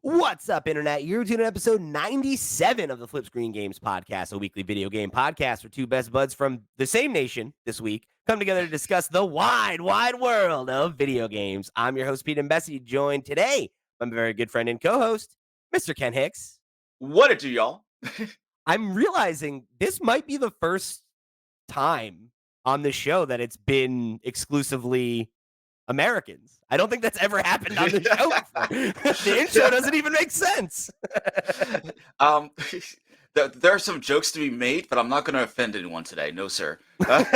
What's up, Internet? You're tuning in episode 97 of the FlipScreen Games Podcast, a weekly video game podcast where two best buds from the same nation this week come together to discuss the wide, wide world of video games. I'm your host, Pete and Bessie, joined today by my very good friend and co-host, Mr. Ken Hicks. What it do, y'all? I'm realizing this might be the first time on the show that it's been exclusively Americans. I don't think that's ever happened on the show before. The intro doesn't even make sense. um, there are some jokes to be made, but I'm not going to offend anyone today. No, sir. We got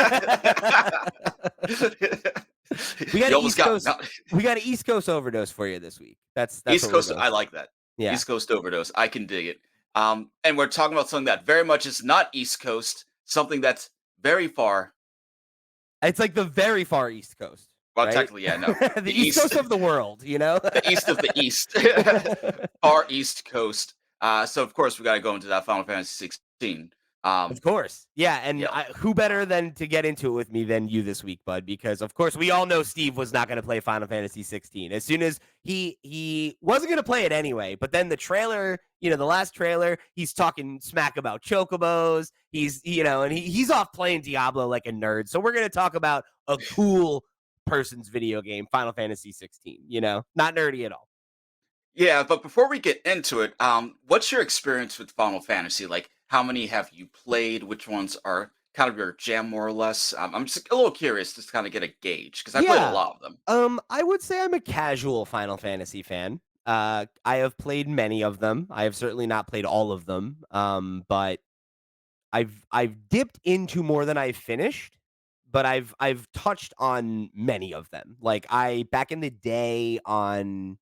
You an almost East got Coast. We got an East Coast overdose for you this week. That's East what we're Coast. going I for. like that. Yeah, East Coast overdose. I can dig it. And we're talking about something that very much is not East Coast. Something that's very far. it's like the very far East Coast. Well, Right? technically, yeah, no. The East Coast of the world. You know, The east of the East, far East Coast. So of course we got to go into that Final Fantasy 16. Of course. Yeah, and Yeah. who better than to get into it with me than you this week, bud? Because, of course, we all know Steve was not going to play Final Fantasy 16. As soon as he wasn't going to play it anyway, but then the trailer, the last trailer, he's talking smack about chocobos. He's off playing Diablo like a nerd. So we're going to talk about a cool person's video game, Final Fantasy 16, not nerdy at all. Yeah, but before we get into it, what's your experience with Final Fantasy? Like, how many have you played? Which ones are kind of your jam, more or less? I'm just a little curious, just kind of get a gauge because I played a Yeah. lot of them. I would say I'm a casual Final Fantasy fan. I have played many of them. I have certainly not played all of them. But I've dipped into more than I've finished, but I've touched on many of them. Like I back in the day on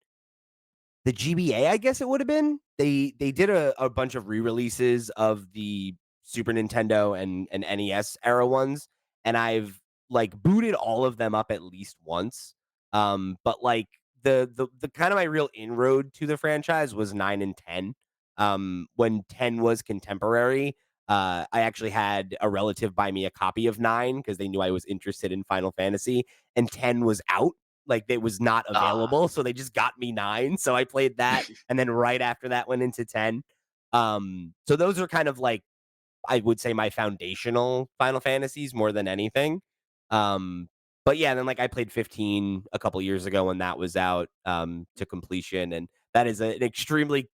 the GBA, I guess it would have been. They did a bunch of re-releases of the Super Nintendo and NES era ones, and I've like booted all of them up at least once. But like the kind of my real inroad to the franchise was 9 and 10. When 10 was contemporary, I actually had a relative buy me a copy of 9 because they knew I was interested in Final Fantasy, and 10 was out. Like, it was not Ah, available, so they just got me 9, so I played that, and then right after that went into 10. So those are kind of like, I would say my foundational Final Fantasies more than anything. Um, but yeah, then, like, I played 15 a couple years ago when that was out, to completion, and that is an extremely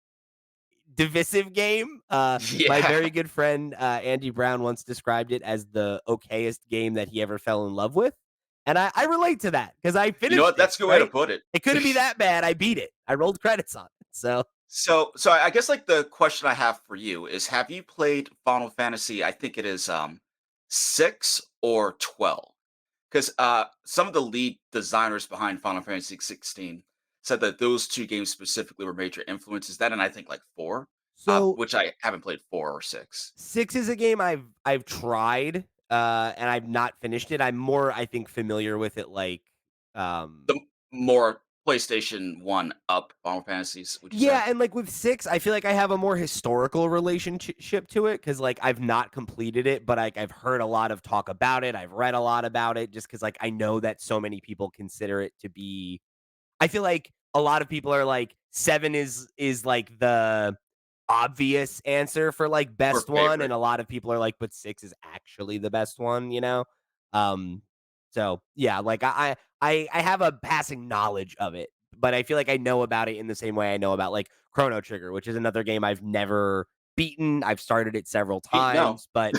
divisive game. My yeah. very good friend, Andy Brown once described it as the okayest game that he ever fell in love with. And I relate to that because I You know finished what? it, That's a good way to right? put it. It couldn't be that bad. I beat it. I rolled credits on it. So So I guess like the question I have for you is, have you played Final Fantasy? I think it is 6 or 12. Because some of the lead designers behind Final Fantasy 16 said that those two games specifically were major influences. That and I think like 4, so which I haven't played 4 or 6. 6 is a game I've tried, and I've not finished it. I'm more, I think, familiar with it like The more PlayStation 1 up Final Fantasies, would you say? yeah, and, like, with 6, I feel like I have a more historical relationship to it because like, I've not completed it, but, like, I've heard a lot of talk about it, I've read a lot about it just because like, I know that so many people consider it to be I feel like a lot of people are like, 7 is, like, the obvious answer for, like, Or best one, and favorite? a lot of people are like, "But 6 is actually the best one," you know? Um, so, yeah, like, I have a passing knowledge of it, but I feel like I know about it in the same way I know about, like, Chrono Trigger, which is another game I've never beaten. I've started it several No. times, but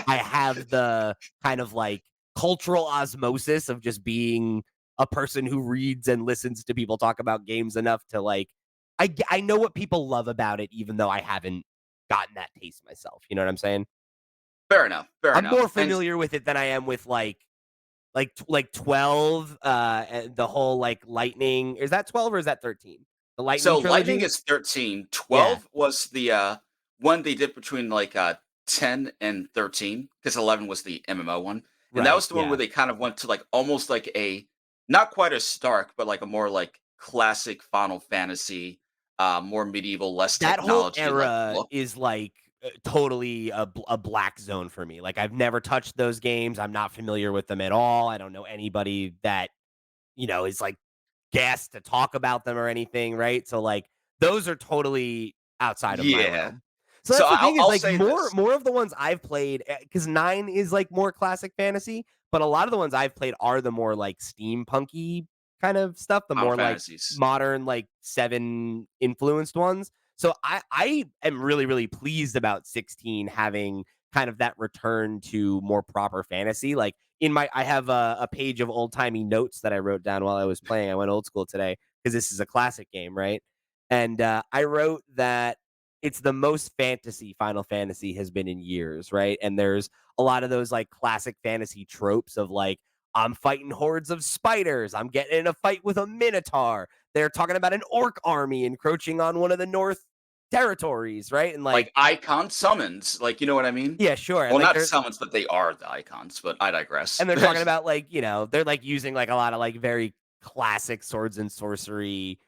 I have the kind of, like, cultural osmosis of just being a person who reads and listens to people talk about games enough to, like I know what people love about it even though I haven't gotten that taste myself, you know what I'm saying? Fair enough. Fair I'm more enough. And familiar with it than I am with, like 12, and the whole, like, Lightning is that 12 or is that 13? The Lightning so Lightning trilogy? is 13. Yeah, 12 was the one they did between like 10 and 13, because 11 was the MMO one. And that right, was the one where yeah. they kind of went to like almost like a, not quite as stark, but like a more like classic Final Fantasy, more medieval, less That whole technology like era look. is, like, totally a black zone for me, like, I've never touched those games, I'm not familiar with them at all, I don't know anybody that, is, like, gassed to talk about them or anything, right? So, like, those are totally outside of my Yeah. realm. So So that's the I'll thing is I'll like say more this. more of the ones I've played because 9 is like more classic fantasy, but a lot of the ones I've played are the more like steampunky kind of stuff, the Final more like Fantasies. modern like 7 influenced ones. So I am really really pleased about 16 having kind of that return to more proper fantasy. Like in my I have a page of old-timey notes that I wrote down while I was playing. I went old school today because this is a classic game, right? And I wrote that it's the most fantasy Final Fantasy has been in years, right? And there's a lot of those like classic fantasy tropes of like, I'm fighting hordes of spiders. I'm getting in a fight with a minotaur. They're talking about an orc army encroaching on one of the North territories, right? And like, Like icon summons, like, you know what I mean? yeah, sure. And Well, like not they're summons, but they are the icons, but I digress. and they're talking about like, they're like using like a lot of like very classic swords and sorcery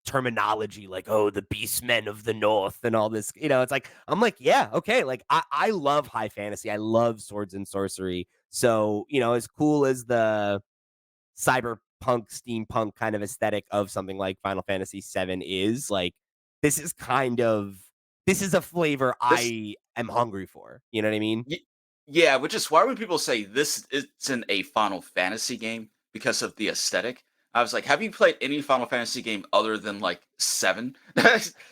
terminology, like, oh, the beastmen of the north and all this. It's like I'm like, yeah, okay. Like I love high fantasy. I love swords and sorcery. So, as cool as the cyberpunk, steampunk kind of aesthetic of something like Final Fantasy VII is, like, this is kind of this is a flavor This I am hungry for. You know what I mean? y yeah, which is why when people say this isn't a Final Fantasy game because of the aesthetic, I was like, "Have you played any Final Fantasy game other than, like, 7?"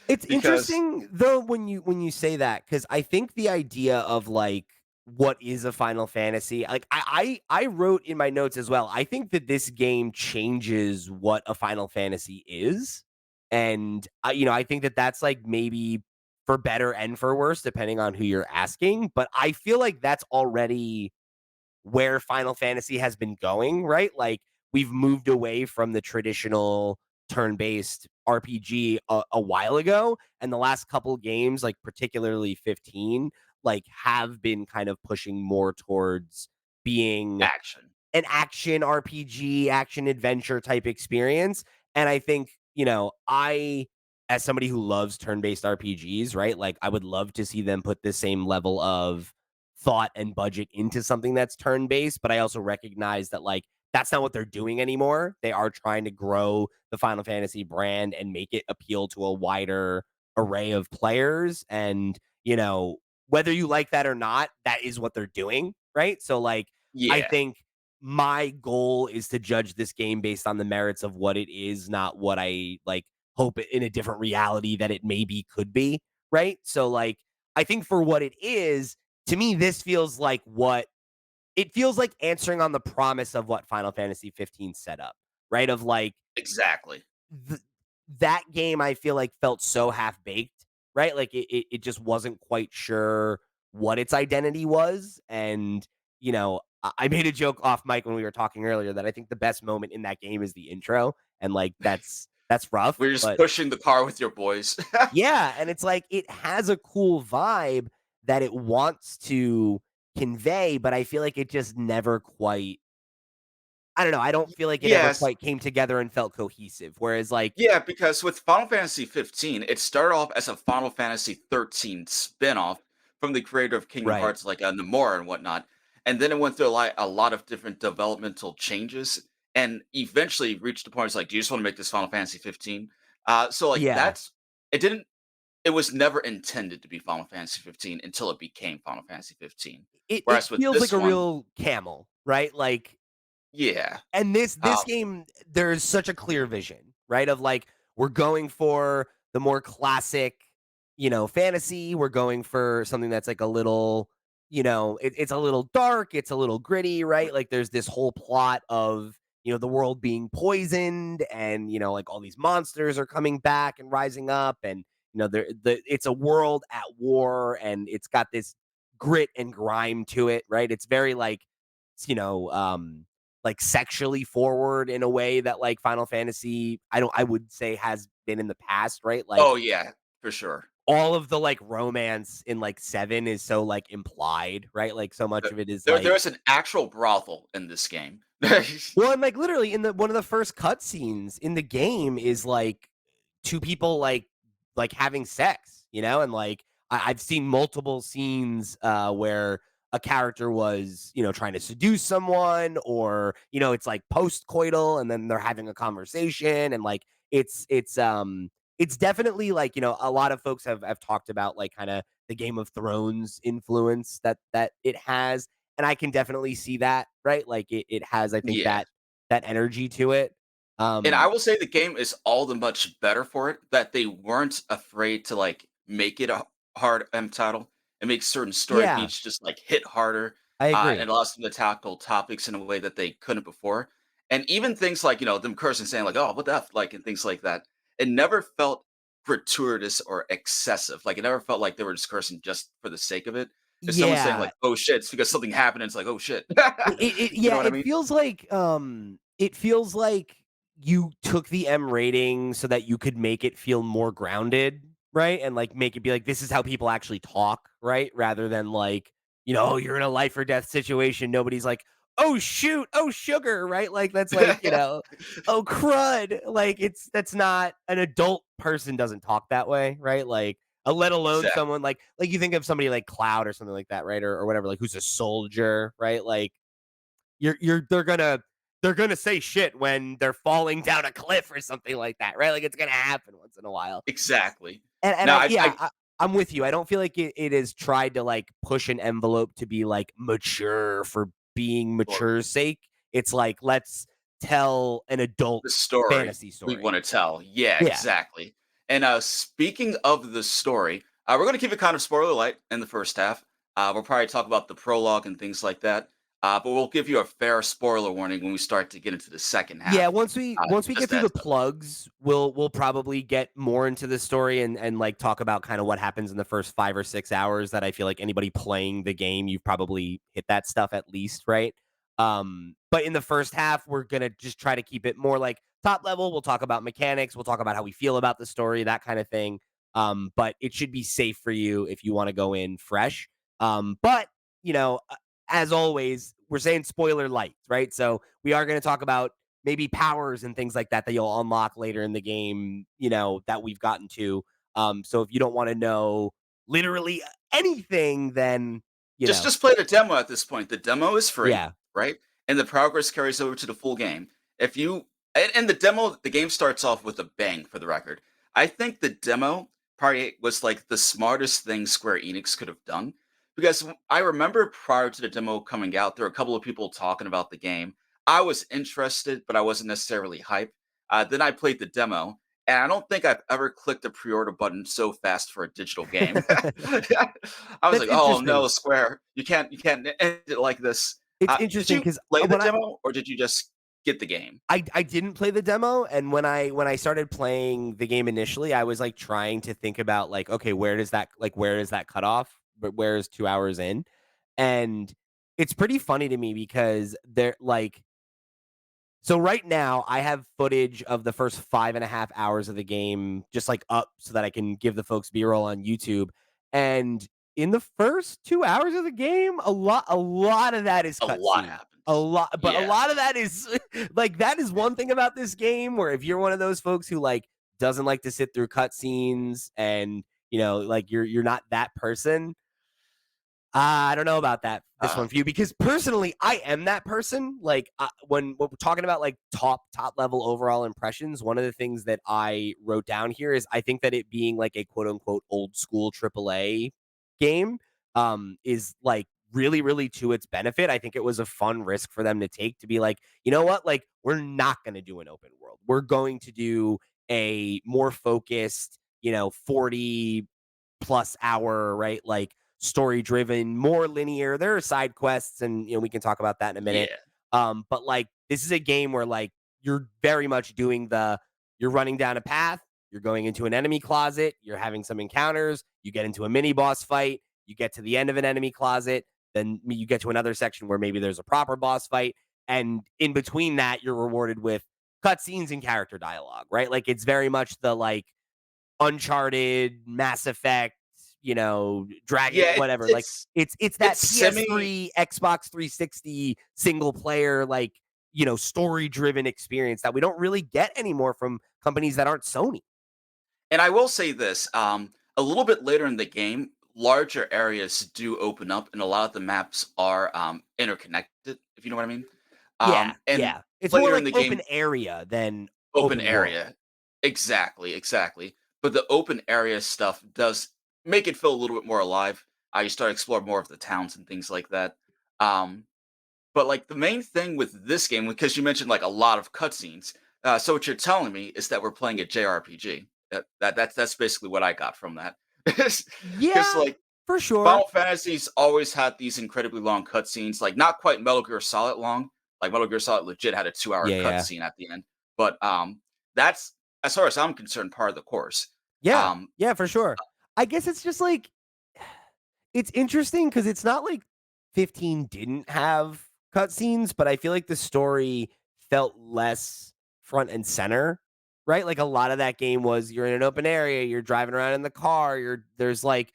It's Because interesting though when you say that because I think the idea of like what is a Final Fantasy, like I wrote in my notes as well. I think that this game changes what a Final Fantasy is, and I think that that's like maybe for better and for worse depending on who you're asking. But I feel like that's already where Final Fantasy has been going, right? Like we've moved away from the traditional turn-based RPG a while ago, and the last couple games, like particularly 15, like have been kind of pushing more towards being action. an action RPG, action adventure type experience. And I think, as somebody who loves turn-based RPGs, right? Like I would love to see them put the same level of thought and budget into something that's turn-based, but I also recognize that like that's not what they're doing anymore. They are trying to grow the Final Fantasy brand and make it appeal to a wider array of players. And, whether you like that or not, that is what they're doing, right? So like I Yeah, think my goal is to judge this game based on the merits of what it is, not what I like hope in a different reality that it maybe could be, right? So like I think for what it is, to me this feels like what it feels like answering on the promise of what Final Fantasy 15 set up, right? Of like exactly. th- that game I feel like felt so half baked, right? Like it just wasn't quite sure what its identity was. And, I made a joke off mic when we were talking earlier that I think the best moment in that game is the intro. And like that's rough. We're just But pushing the car with your boys. yeah, and it's like it has a cool vibe that it wants to convey, but I feel like it just never quite I don't know, I don't feel like it ever Yes. quite came together and felt cohesive. Whereas like Yeah, because with Final Fantasy 15, it started off as a Final Fantasy 13 spin-off from the creator of Kingdom right. Hearts, like Nomura and whatnot. And then it went through a lot of different developmental changes and eventually reached the point it's like, do you just want to make this Final Fantasy 15? So like Yeah. it was never intended to be Final Fantasy 15 until it became Final Fantasy 15. It Whereas with feels like this a one, real camel, right? Like yeah. and this Uh, game, there's such a clear vision, right? Of like, we're going for the more classic, fantasy. We're going for something that's like a little, it's a little dark, it's a little gritty, right? Like there's this whole plot of, the world being poisoned and, like all these monsters are coming back and rising up and it's a world at war and it's got this grit and grime to it, right? It's very like, like sexually forward in a way that like Final Fantasy I would say has been in the past, right? Like oh yeah, for sure. all of the like romance in like 7 is so like implied, right? Like so much Th- of it is There like is an actual brothel in this game. well, and like literally in the one of the first cutscenes in the game is like two people like having sex, and like I've seen multiple scenes where a character was, trying to seduce someone or, it's like post-coital and then they're having a conversation and like it's it's definitely like, a lot of folks have talked about like kind of the Game of Thrones influence that it has. And I can definitely see that, right? Like it has, I think, Yeah. that energy to it. And I Um, will say the game is all the much better for it that they weren't afraid to like make it a hard title and make certain story yeah, beats just like hit harder, I agree. and allows them to tackle topics in a way that they couldn't before. And even things like, them cursing saying like, oh, what the F, like, and things like that. It never felt gratuitous or excessive. Like it never felt like they were just cursing just for the sake of it. If someone's saying Yeah, like, oh shit, it's because something happened, and it's like, oh shit. You know yeah, what I mean? it feels like you took the M rating so that you could make it feel more grounded, right? And like make it be like this is how people actually talk, right? Rather than like, "Oh, you're in a life or death situation." Nobody's like, "Oh shoot, oh sugar," right? Like that's like, "Oh crud." Like that's not an adult person doesn't talk that way, right? Like let alone Exactly. someone like you think of somebody like Cloud or something like that, right? Or whatever, like who's a soldier, right? Like you're they're gonna say shit when they're falling down a cliff or something like that, right? Like it's gonna happen once in a while. Exactly. And Now I I yeah, I'm with you. I don't feel like it is tried to like push an envelope to be like mature for being or mature's sake. It's like let's tell an adult the story fantasy we story. wanna tell. Yeah, Yeah. exactly. And, speaking of the story, we're gonna keep it kind of spoiler light in the first half. We'll probably talk about the prologue and things like that, but we'll give you a fair spoiler warning when we start to get into the second Yeah, half, once we get just a through the heads up. plugs, we'll probably get more into the story and like talk about kind of what happens in the first 5 or 6 hours that I feel like anybody playing the game, you've probably hit that stuff at least, right? But in the first half, we're gonna just try to keep it more like top level. We'll talk about mechanics, we'll talk about how we feel about the story, that kind of thing. But it should be safe for you if you want to go in fresh. But you know, uh, as always, we're saying spoiler light, right? So we are going to talk about maybe powers and things like that that you'll unlock later in the game, that we've gotten to. So if you don't want to know literally anything, then Just play the demo at this point. The demo is free, yeah, right? And the progress carries over to the full game. If you and the demo, the game starts off with a bang for the record. I think the demo probably was like the smartest thing Square Enix could have done because I remember prior to the demo coming out, there were a couple of people talking about the game. I was interested, but I wasn't necessarily hyped. Then I played the demo, and I don't think I've ever clicked the pre-order button so fast for a digital game. I was that's like, "Oh no, interesting. Square, you can't end it like this." It's Did interesting you because play the when demo or did you just get the game? I didn't play the demo, and when I started playing the game initially, I was like trying to think about like, okay, where does that cut off? But where is 2 hours in? And it's pretty funny to me because they're like so right now, I have footage of the first 5.5 hours of the game just, like, up so that I can give the folks B-roll on YouTube, and in the first 2 hours of the game, a lot of that is A lot cutscene. A happens. lot but a Yeah. lot of that is like, that is one thing about this game where if you're one of those folks who, like, doesn't like to sit through cutscenes and, like, you're not that person, I don't know about this Uh, one for you because personally, I am that person. Like when we're talking about like top level overall impressions, one of the things that I wrote down here is I think that it being like a quote unquote old school AAA game is like really to its benefit. I think it was a fun risk for them to take to be like, you know what, like we're not going to do an open world. We're going to do a more focused, 40 plus hour, right? Like story driven, more linear. There are side quests, and we can talk about that in a minute. yeah. But like this is a game where like you're very much doing you're running down a path, you're going into an enemy closet, you're having some encounters, you get into a mini boss fight, you get to the end of an enemy closet, then you get to another section where maybe there's a proper boss fight, and in between that, you're rewarded with cutscenes and character dialogue, right? Like it's very much the like Uncharted, Mass Effect, Dragon, Yeah, whatever. Like it's it's it's that semi PS3, Xbox 360 single player, like, story driven experience that we don't really get anymore from companies that aren't Sony. and I will say this, a little bit later in the game, larger areas do open up and a lot of the maps are, interconnected, if you know what I mean. Yeah, And yeah. It's more later in like the open game area than open open world. area. Exactly, exactly. but the open area stuff does make it feel a little bit more alive. You start to explore more of the towns and things like that. Um, but like the main thing with this game, because you mentioned like a lot of cutscenes, so what you're telling me is that we're playing a JRPG. That's basically what I got from that. Because Yeah, like for sure. Final Fantasy's always had these incredibly long cutscenes, like not quite Metal Gear Solid long. Like Metal Gear Solid legit had a 2 hour Yeah, yeah. cutscene at the end. But that's, as far as I'm concerned, part of the course. Yeah. Um, Yeah, for sure. I guess it's just like it's interesting because it's not like 15 didn't have cutscenes, but I feel like the story felt less front and center, right? Like a lot of that game was you're in an open area, you're driving around in the car, there's like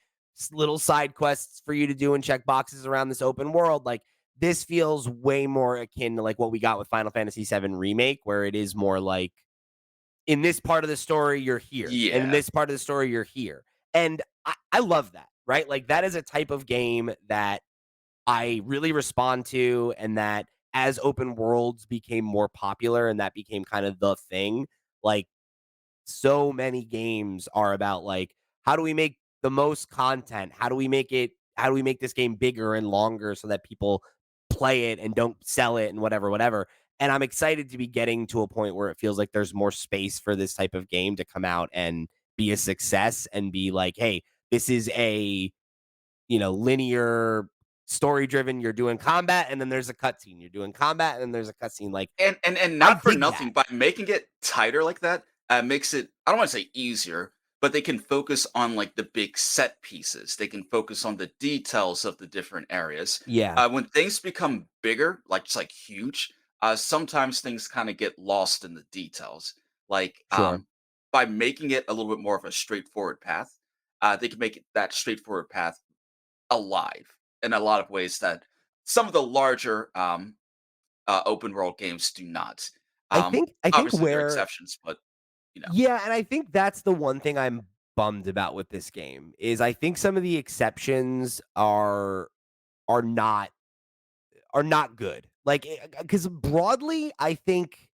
little side quests for you to do and check boxes around this open world. Like this feels way more akin to like what we got with Final Fantasy VII Remake, where it is more like in this part of the story, you're here. And in yeah, this part of the story, you're here. And I love that, right? Like that is a type of game that I really respond to, and that as open worlds became more popular and that became kind of the thing, like so many games are about like how do we make the most content? How do we make this game bigger and longer so that people play it and don't sell it and whatever, whatever. And I'm excited to be getting to a point where it feels like there's more space for this type of game to come out and be a success and be like, hey, this is a, linear story driven. You're doing combat and then there's a cutscene. You're doing combat and then there's a cutscene. Like and I not for dig that. nothing, by making it tighter like that, makes it, I don't want to say easier, but they can focus on like the big set pieces. They can focus on the details of the different areas. Yeah, When things become bigger, like just like huge, sometimes things kind of get lost in the details. Like sure. by making it a little bit more of a straightforward path, they can make it that straightforward path alive in a lot of ways that some of the larger open world games do not. I think Obviously, there are where exceptions, but you know, yeah, and I think that's the one thing I'm bummed about with this game is I think some of the exceptions are not are not good. Like cuz broadly I think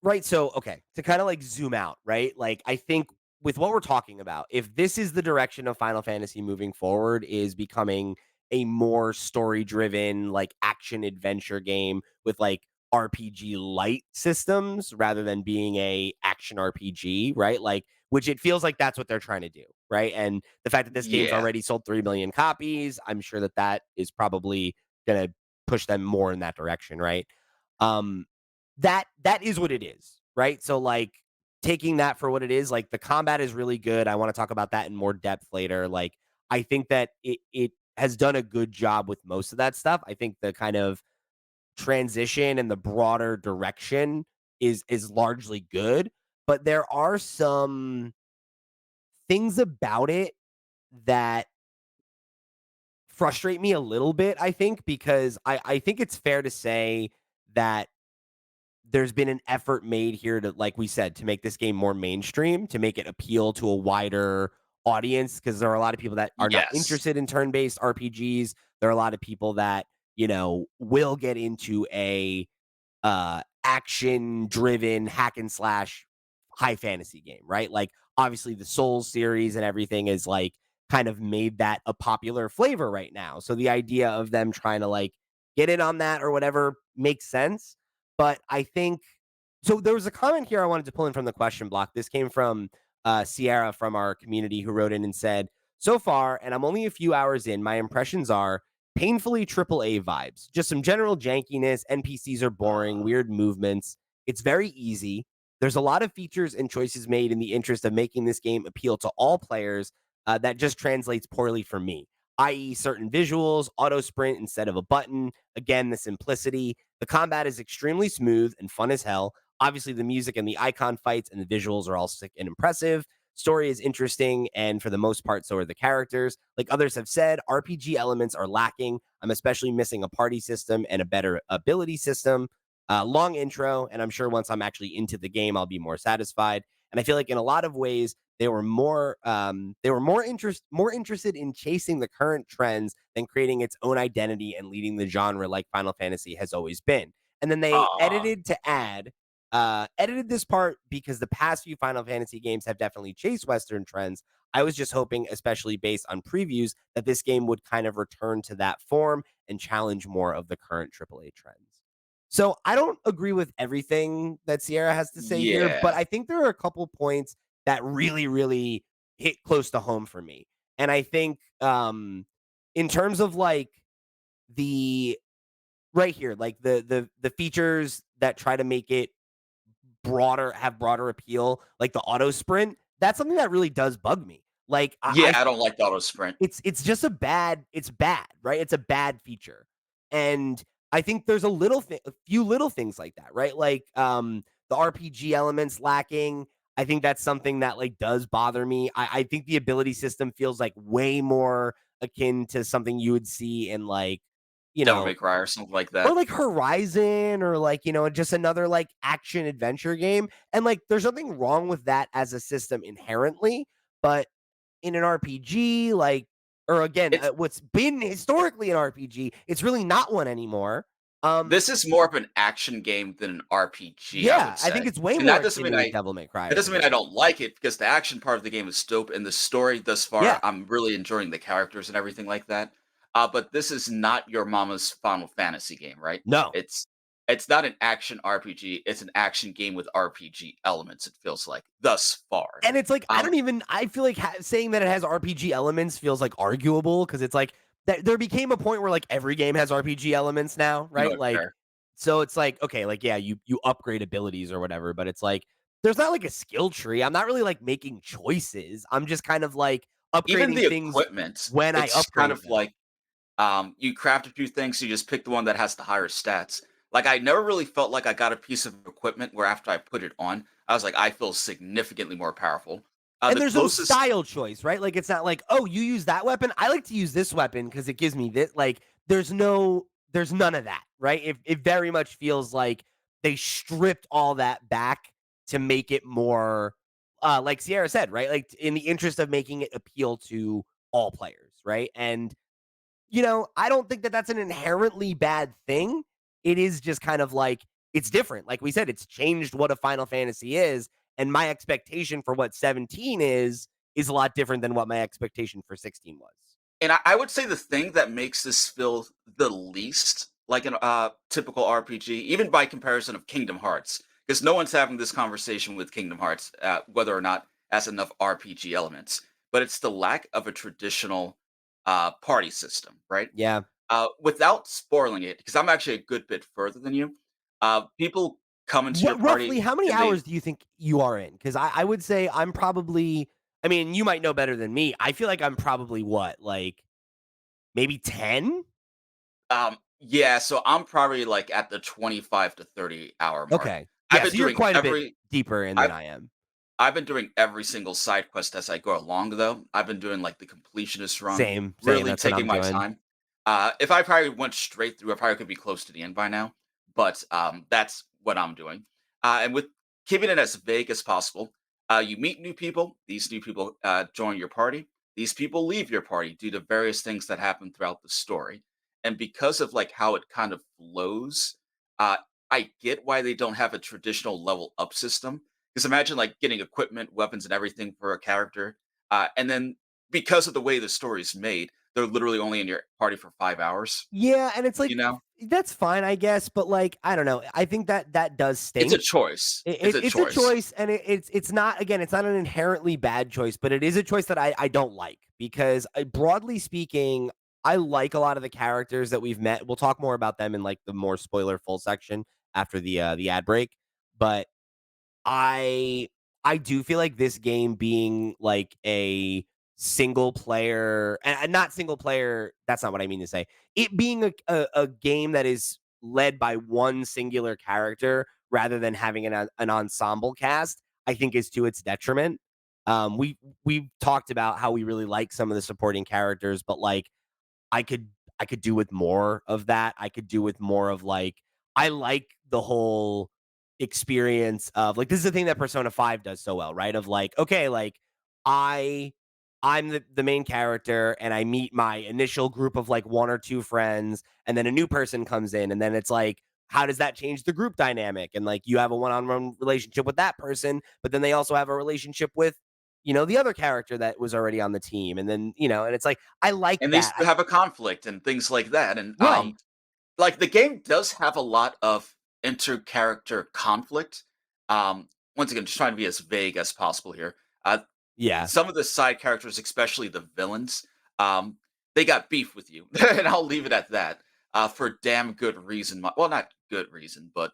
right so okay, to kind of like zoom out, right? Like I think with what we're talking about, if this is the direction of Final Fantasy moving forward is becoming a more story driven like action adventure game with like RPG light systems rather than being a action RPG, right? Like which it feels like that's what they're trying to do, right? And the fact that this game's yeah. already sold 3 million copies, I'm sure that that is probably going to push them more in that direction, right? Um that is what it is, right? So like taking that for what it is, like the combat is really good. I want to talk about that in more depth later. Like I think that it has done a good job with most of that stuff. I think the kind of transition and the broader direction is largely good, but there are some things about it that frustrate me a little bit, I think, because I think it's fair to say that there's been an effort made here to, like we said, to make this game more mainstream, to make it appeal to a wider audience. Because there are a lot of people that are not Yes. interested in turn-based RPGs. There are a lot of people that, will get into a action driven hack and slash high fantasy game, right? Like obviously the Souls series and everything is like kind of made that a popular flavor right now. So the idea of them trying to like get in on that or whatever makes sense. But I think so there was a comment here I wanted to pull in from the question block. This came from Sierra from our community who wrote in and said, so far, and I'm only a few hours in, my impressions are painfully triple A vibes. Just some general jankiness. NPCs are boring, Uh, weird movements. It's very easy. There's a lot of features and choices made in the interest of making this game appeal to all players that just translates poorly for me, i.e., certain visuals, auto sprint instead of a button. Again, the simplicity. The combat is extremely smooth and fun as hell. Obviously, the music and the icon fights and the visuals are all sick and impressive. Story is interesting, and for the most part, so are the characters. Like others have said, RPG elements are lacking. I'm especially missing a party system and a better ability system. Long intro, and I'm sure once I'm actually into the game, I'll be more satisfied. And I feel like in a lot of ways, they were more interested in chasing the current trends than creating its own identity and leading the genre like Final Fantasy has always been. And then they uh, edited to add Edited this part because the past few Final Fantasy games have definitely chased Western trends. I was just hoping, especially based on previews, that this game would kind of return to that form and challenge more of the current AAA trends. So I don't agree with everything that Sierra has to say here, but Yeah. I think there are a couple points that really, really hit close to home for me. And I think in terms of like the right here, like the features that try to make it have broader appeal, like the auto sprint, that's something that really does bug me. Like Yeah, I don't like the auto sprint. it's just it's bad, right? It's a bad feature. And I think there's a few little things like that, right? Like the RPG elements lacking. I think that's something that like does bother me. I think the ability system feels like way more akin to something you would see in like, you Devil know, May Cry or something like or that. like Horizon or like, just another like action adventure game. And like there's nothing wrong with that as a system inherently, but in an RPG, like, or again, It's what's been historically an RPG, it's really not one anymore. Um, This is more of an action game than an RPG, I yeah, would I think say. it's way And more that doesn't akin mean to a I Devil May Cry that or doesn't mean I something. don't like it because the action part of the game is dope and the story thus far, Yeah, I'm really enjoying the characters and everything like that. But this is not your mama's Final Fantasy game, right? no, It's it's not an action RPG, it's an action game with RPG elements, it feels like, thus far. and it's like Um, I feel like saying that it has RPG elements feels like arguable because it's like that there became a point where like every game has RPG elements now, you know right? what, Like, fair. so it's like okay, like yeah, you upgrade abilities or whatever, but it's like there's not like a skill tree. I'm not really like making choices. I'm just kind of like Even upgrading the things equipment, when I it's kind upgrade of them. like you craft a few things, you just pick the one that has the higher stats. Like I never really felt like I got a piece of equipment where after I put it on, I was like, I feel significantly more powerful. And The there's no closest, style choice, right? Like it's not like, "Oh, you use that weapon. I like to use this weapon because it gives me this." Like there's none of that, right? It very much feels like they stripped all that back to make it more like Sierra said, right? Like in the interest of making it appeal to all players, right? And I don't think that that's an inherently bad thing. It is just kind of like it's different. Like we said, it's changed what a Final Fantasy is, and my expectation for what 17 is a lot different than what my expectation for 16 was. and I would say the thing that makes this feel the least like an typical RPG, even by comparison of Kingdom Hearts, because no one's having this conversation with Kingdom Hearts, whether or not it has enough RPG elements, but it's the lack of a traditional party system, right? Yeah. Without spoiling it, because I'm actually a good bit further than you, people come into your What party roughly how many and they hours do you think you are in? Because I would say I'm probably I mean, you might know better than me. I feel like I'm probably what, like maybe 10? yeah, so I'm probably like at the 25 to 30 hour mark. Okay. I've Yeah, been so you're doing quite a bit every deeper in than I've I am. I've been doing every single side quest as I go along, though. I've been doing like the completionist run, Same, same. really That's what taking I'm my doing. time. If I probably went straight through, I probably could be close to the end by now. But that's what I'm doing. And with keeping it as vague as possible, you meet new people. These new people join your party. These people leave your party due to various things that happen throughout the story. And because of like how it kind of flows, uh, I get why they don't have a traditional level up system because imagine like getting equipment, weapons, and everything for a character, and then because of the way the story is made, they're literally only in your party for 5 hours. Yeah, and it's You like know, that's fine, I guess, but like I don't know. I think that that does it's a stink. choice. It's a It's a choice. choice, and it's not again. It's not an inherently bad choice, but it is a choice that I don't like because broadly speaking, I like a lot of the characters that we've met. We'll talk more about them in like the more spoiler full section after the ad break, but I I do feel like this game being like a single player and not single player, that's not what I mean to say. It being a game that is led by one singular character rather than having an ensemble cast, I think is to its detriment. We've talked about how we really like some of the supporting characters, but like I could I could do with more of that. I could do with more of like I like the whole experience of like this is the thing that Persona 5 does so well, right? Of like, okay, like I I'm the main character and I meet my initial group of like one or two friends and then a new person comes in and then it's like how does that change the group dynamic? And like you have a one-on-one relationship with that person, but then they also have a relationship with, the other character that was already on the team. And then, and it's like I like And they that. still have a conflict and things like that, and, Right. like, the game does have a lot of inter-character conflict. Once again, just trying to be as vague as possible here. Uh, Yeah. some of the side characters, especially the villains, um, they got beef with you, and I'll leave it at that, for damn good reason. Well, not good reason, but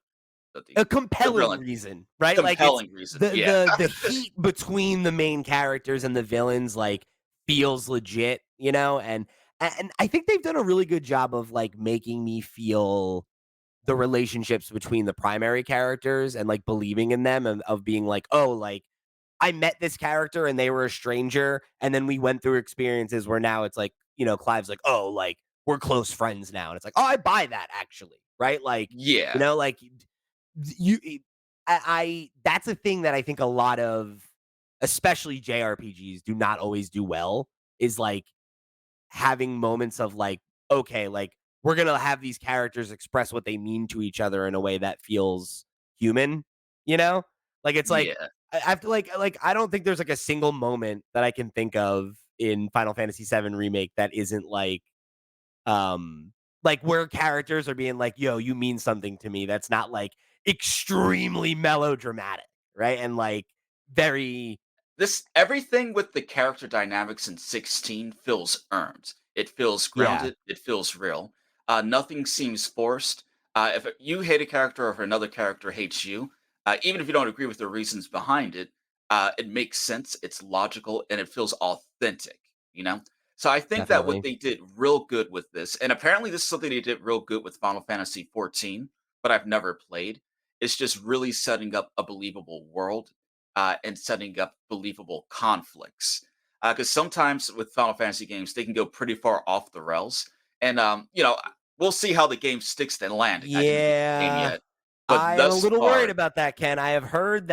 the the A the compelling villain reason, right? Like it's compelling reason, the yeah. the the heat between the main characters and the villains like feels legit, and I think they've done a really good job of like making me feel the relationships between the primary characters and like believing in them and of being like, oh, like I met this character and they were a stranger, and then we went through experiences where now it's like, Clive's like, oh, like we're close friends now, and it's like, oh, I buy that actually, right? Like, Yeah. like you, that's a thing that I think a lot of, especially JRPGs, do not always do well. Is like having moments of like, okay, like we're gonna have these characters express what they mean to each other in a way that feels human, you know? Like it's like Yeah. I have to like I don't think there's like a single moment that I can think of in Final Fantasy VII Remake that isn't like where characters are being like, yo, you mean something to me that's not like extremely melodramatic, right? And like very This everything with the character dynamics in 16 feels earned. It feels yeah, grounded, it feels real. Nothing seems forced. If you hate a character or if another character hates you, even if you don't agree with the reasons behind it, it makes sense, it's logical, and it feels authentic, you know? So I think that what definitely. they did real good with this, and apparently this is something they did real good with Final Fantasy 14, but I've never played, is just really setting up a believable world and setting up believable conflicts. Because sometimes with Final Fantasy games, they can go pretty far off the rails. And, we'll see how the game sticks to landing. I didn't beat the game Yeah. yet. But I am a thus little worried far, about that, Ken. I have heard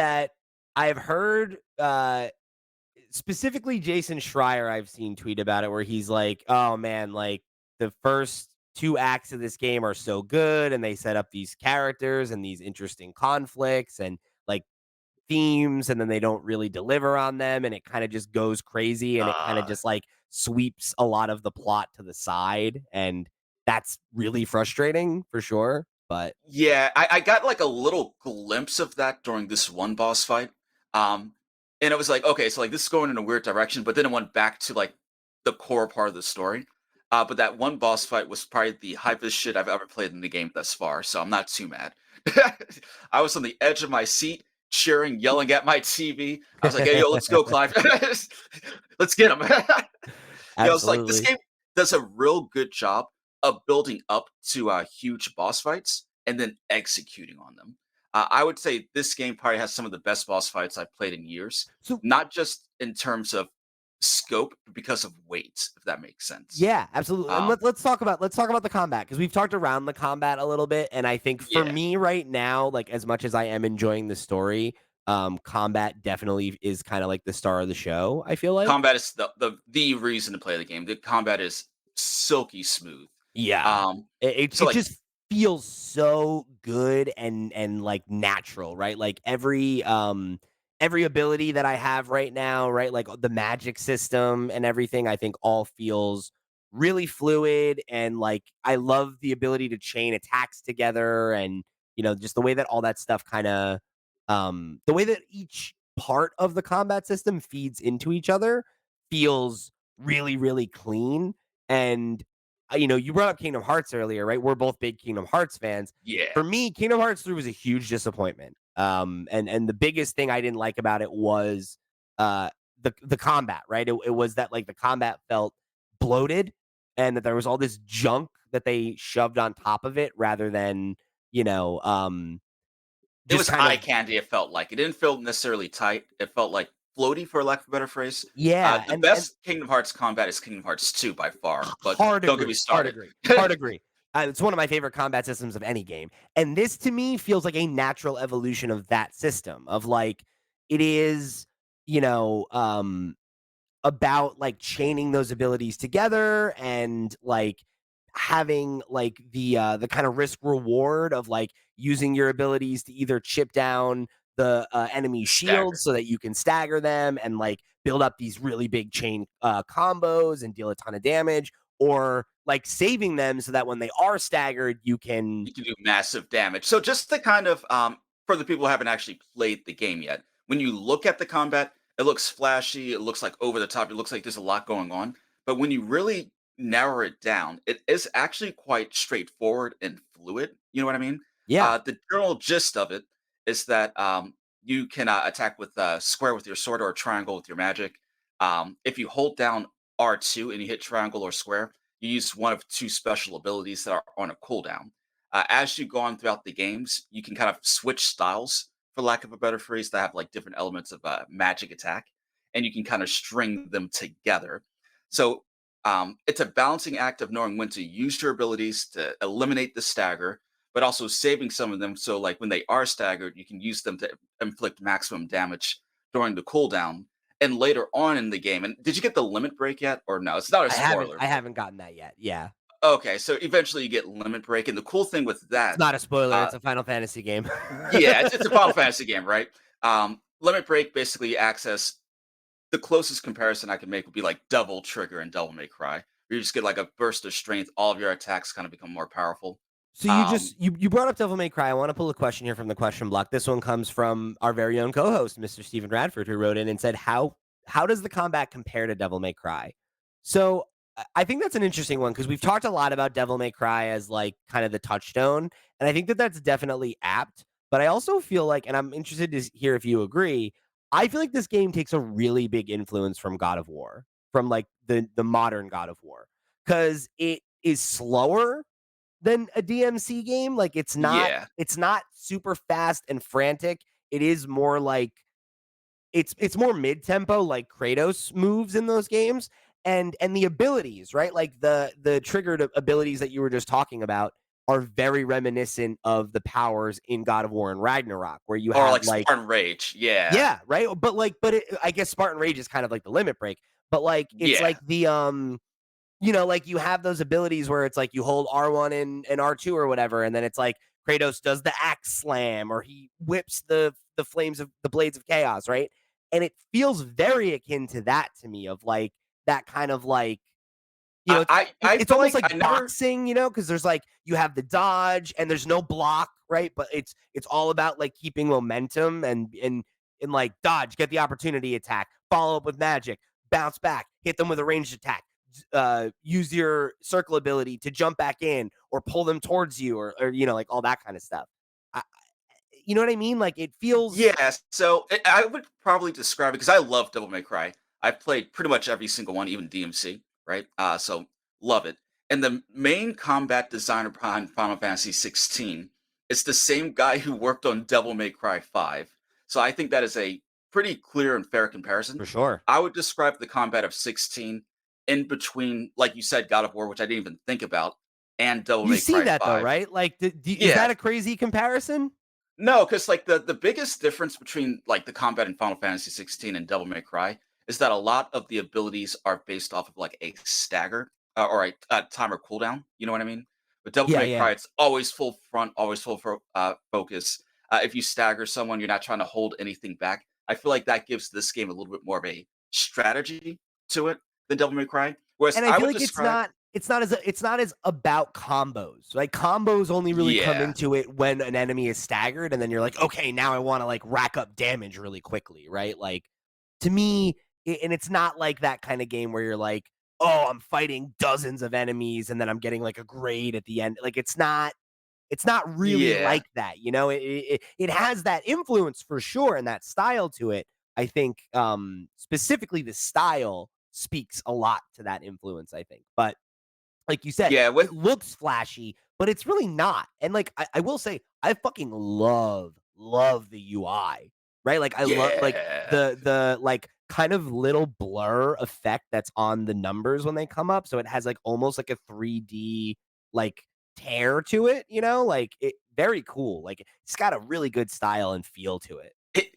specifically Jason Schreier I've seen tweet about it where he's like, "Oh man, like the first 2 acts of this game are so good and they set up these characters and these interesting conflicts and like themes and then they don't really deliver on them and it kind of just goes crazy and it kind of uh, just like sweeps a lot of the plot to the side and that's really frustrating for sure." But yeah, I got like a little glimpse of that during this one boss fight. Um, and it was like, okay, so like this is going in a weird direction, but then it went back to like the core part of the story. But that one boss fight was probably the hypest shit I've ever played in the game thus far, so I'm not too mad. I was on the edge of my seat, cheering, yelling at my TV. I was like, "Hey, yo, let's go, Clive! Let's get him!" It's like this absolutely. game does a real good job of building up to huge boss fights and then executing on them. I would say this game probably has some of the best boss fights I've played in years, So not just in terms of scope, but because of weight, if that makes sense. yeah, absolutely. And Um, let's talk about the combat because we've talked around the combat a little bit, and I think for yeah, me right now, like as much as I am enjoying the story, combat definitely is kind of like the star of the show. I feel like, combat is the reason to play the game. The combat is silky smooth. yeah, Um, it so like, just feels so good and like natural, right? Like every ability that I have right now, right? Like the magic system and everything, I think all feels really fluid and like I love the ability to chain attacks together and just the way that all that stuff kind of the way that each part of the combat system feeds into each other feels really really clean and you brought up Kingdom Hearts earlier, right? We're both big Kingdom Hearts fans. yeah, For me, Kingdom Hearts 3 was a huge disappointment. And the biggest thing I didn't like about it was uh the combat, right? It was that like the combat felt bloated and that there was all this junk that they shoved on top of it rather than, you know, um it just was kind eye of candy. It felt like it didn't feel necessarily tight. It felt like floaty, for lack of a better phrase. yeah, The and best Kingdom Hearts combat is Kingdom Hearts 2 by far, but hard don't get me agree, hard started. agree, hard agree. It's one of my favorite combat systems of any game, and this to me feels like a natural evolution of that system. Of like, it is, you know, about like chaining those abilities together and like having like the kind of risk reward of like using your abilities to either chip down the enemy shields Stagger. so that you can stagger them and like build up these really big chain combos and deal a ton of damage, or like saving them so that when they are staggered, you can. You can do massive damage. So just the kind of for the people who haven't actually played the game yet, when you look at the combat, it looks flashy, it looks like over the top, it looks like there's a lot going on. But when you really narrow it down, it is actually quite straightforward and fluid. You know what I mean? Yeah, The general gist of it is that you can attack with square with your sword or triangle with your magic. If you hold down R2 and you hit triangle or square, you use one of two special abilities that are on a cooldown. As you go on throughout the games, you can kind of switch styles, for lack of a better phrase, that have like different elements of magic attack, and you can kind of string them together. So it's a balancing act of knowing when to use your abilities to eliminate the stagger, but also saving some of them so, like when they are staggered, you can use them to inflict maximum damage during the cooldown and later on in the game. And did you get the limit break yet, or no? It's not a I haven't spoiler, I but haven't gotten that yet. Yeah. okay, so eventually you get limit break, and the cool thing with It's that, not a spoiler, uh, it's a Final Fantasy game. yeah, it's a Final Fantasy game, right? Limit break basically access the closest comparison I can make would be like Double Trigger and Devil May Cry, where you just get like a burst of strength, all of your attacks kind of become more powerful. So you Um, just you brought up Devil May Cry. I want to pull a question here from the question block. This one comes from our very own co-host, Mr. Stephen Radford, who wrote in and said, How does the combat compare to Devil May Cry?" So I think that's an interesting one because we've talked a lot about Devil May Cry as like kind of the touchstone, and I think that that's definitely apt. But I also feel like, and I'm interested to hear if you agree. I feel like this game takes a really big influence from God of War, from like the modern God of War, because it is slower than a DMC game. Like yeah, it's not super fast and frantic. It is more like it's more mid-tempo like Kratos moves in those games, and the abilities, right? Like the triggered abilities that you were just talking about are very reminiscent of the powers in God of War and Ragnarok, where you or have like like. Spartan Rage, yeah, Yeah, right? I guess Spartan Rage is kind of like the limit break, but like it's yeah. like like you have those abilities where it's like you hold R1 and R2 or whatever, and then it's like Kratos does the axe slam or he whips the flames of the blades of chaos, right? And it feels very akin to that to me of like that kind of like I it's I, it's I it's feel almost like like I never, boxing, because there's like you have the dodge and there's no block, right? But it's all about like keeping momentum and like dodge, get the opportunity attack, follow up with magic, bounce back, hit them with a ranged attack, use your circle ability to jump back in or pull them towards you or like all that kind of stuff. I, you know what I mean? Like it feels. yeah. So I would probably describe it because I love Devil May Cry. I've played pretty much every single one, even DMC, right? So love it. And the main combat designer behind Final Fantasy XVI is the same guy who worked on Devil May Cry 5. So I think that is a pretty clear and fair comparison. For sure. I would describe the combat of 16 in between, like you said, God of War, which I didn't even think about, and Devil You May see Cry that though, 5. right? Like, is Yeah, that a crazy comparison? no, because like the biggest difference between like the combat in Final Fantasy 16 and Devil May Cry is that a lot of the abilities are based off of like a stagger or a timer cooldown. You know what I mean? With Devil Yeah, May yeah. Cry, it's always full front, always focus. If you stagger someone, you're not trying to hold anything back. I feel like that gives this game a little bit more of a strategy to it than Devil May Cry. Whereas And I I feel would like describe, it's not as about combos. Like combos only really come yeah, into it when an enemy is staggered, and then you're like, okay, now I want to like rack up damage really quickly, right? Like to me, and it's not like that kind of game where you're like, oh, I'm fighting dozens of enemies and then I'm getting like a grade at the end. Like it's not really yeah. like that, it has that influence for sure and that style to it. I think specifically the style speaks a lot to that influence, I think. But like you said, Yeah, it with looks flashy, but it's really not. And like I will say, I fucking love the UI, right? Like I love like yeah. the like kind of little blur effect that's on the numbers when they come up. So it has like almost like a 3D like tear to it, like it very cool. Like it's got a really good style and feel to it.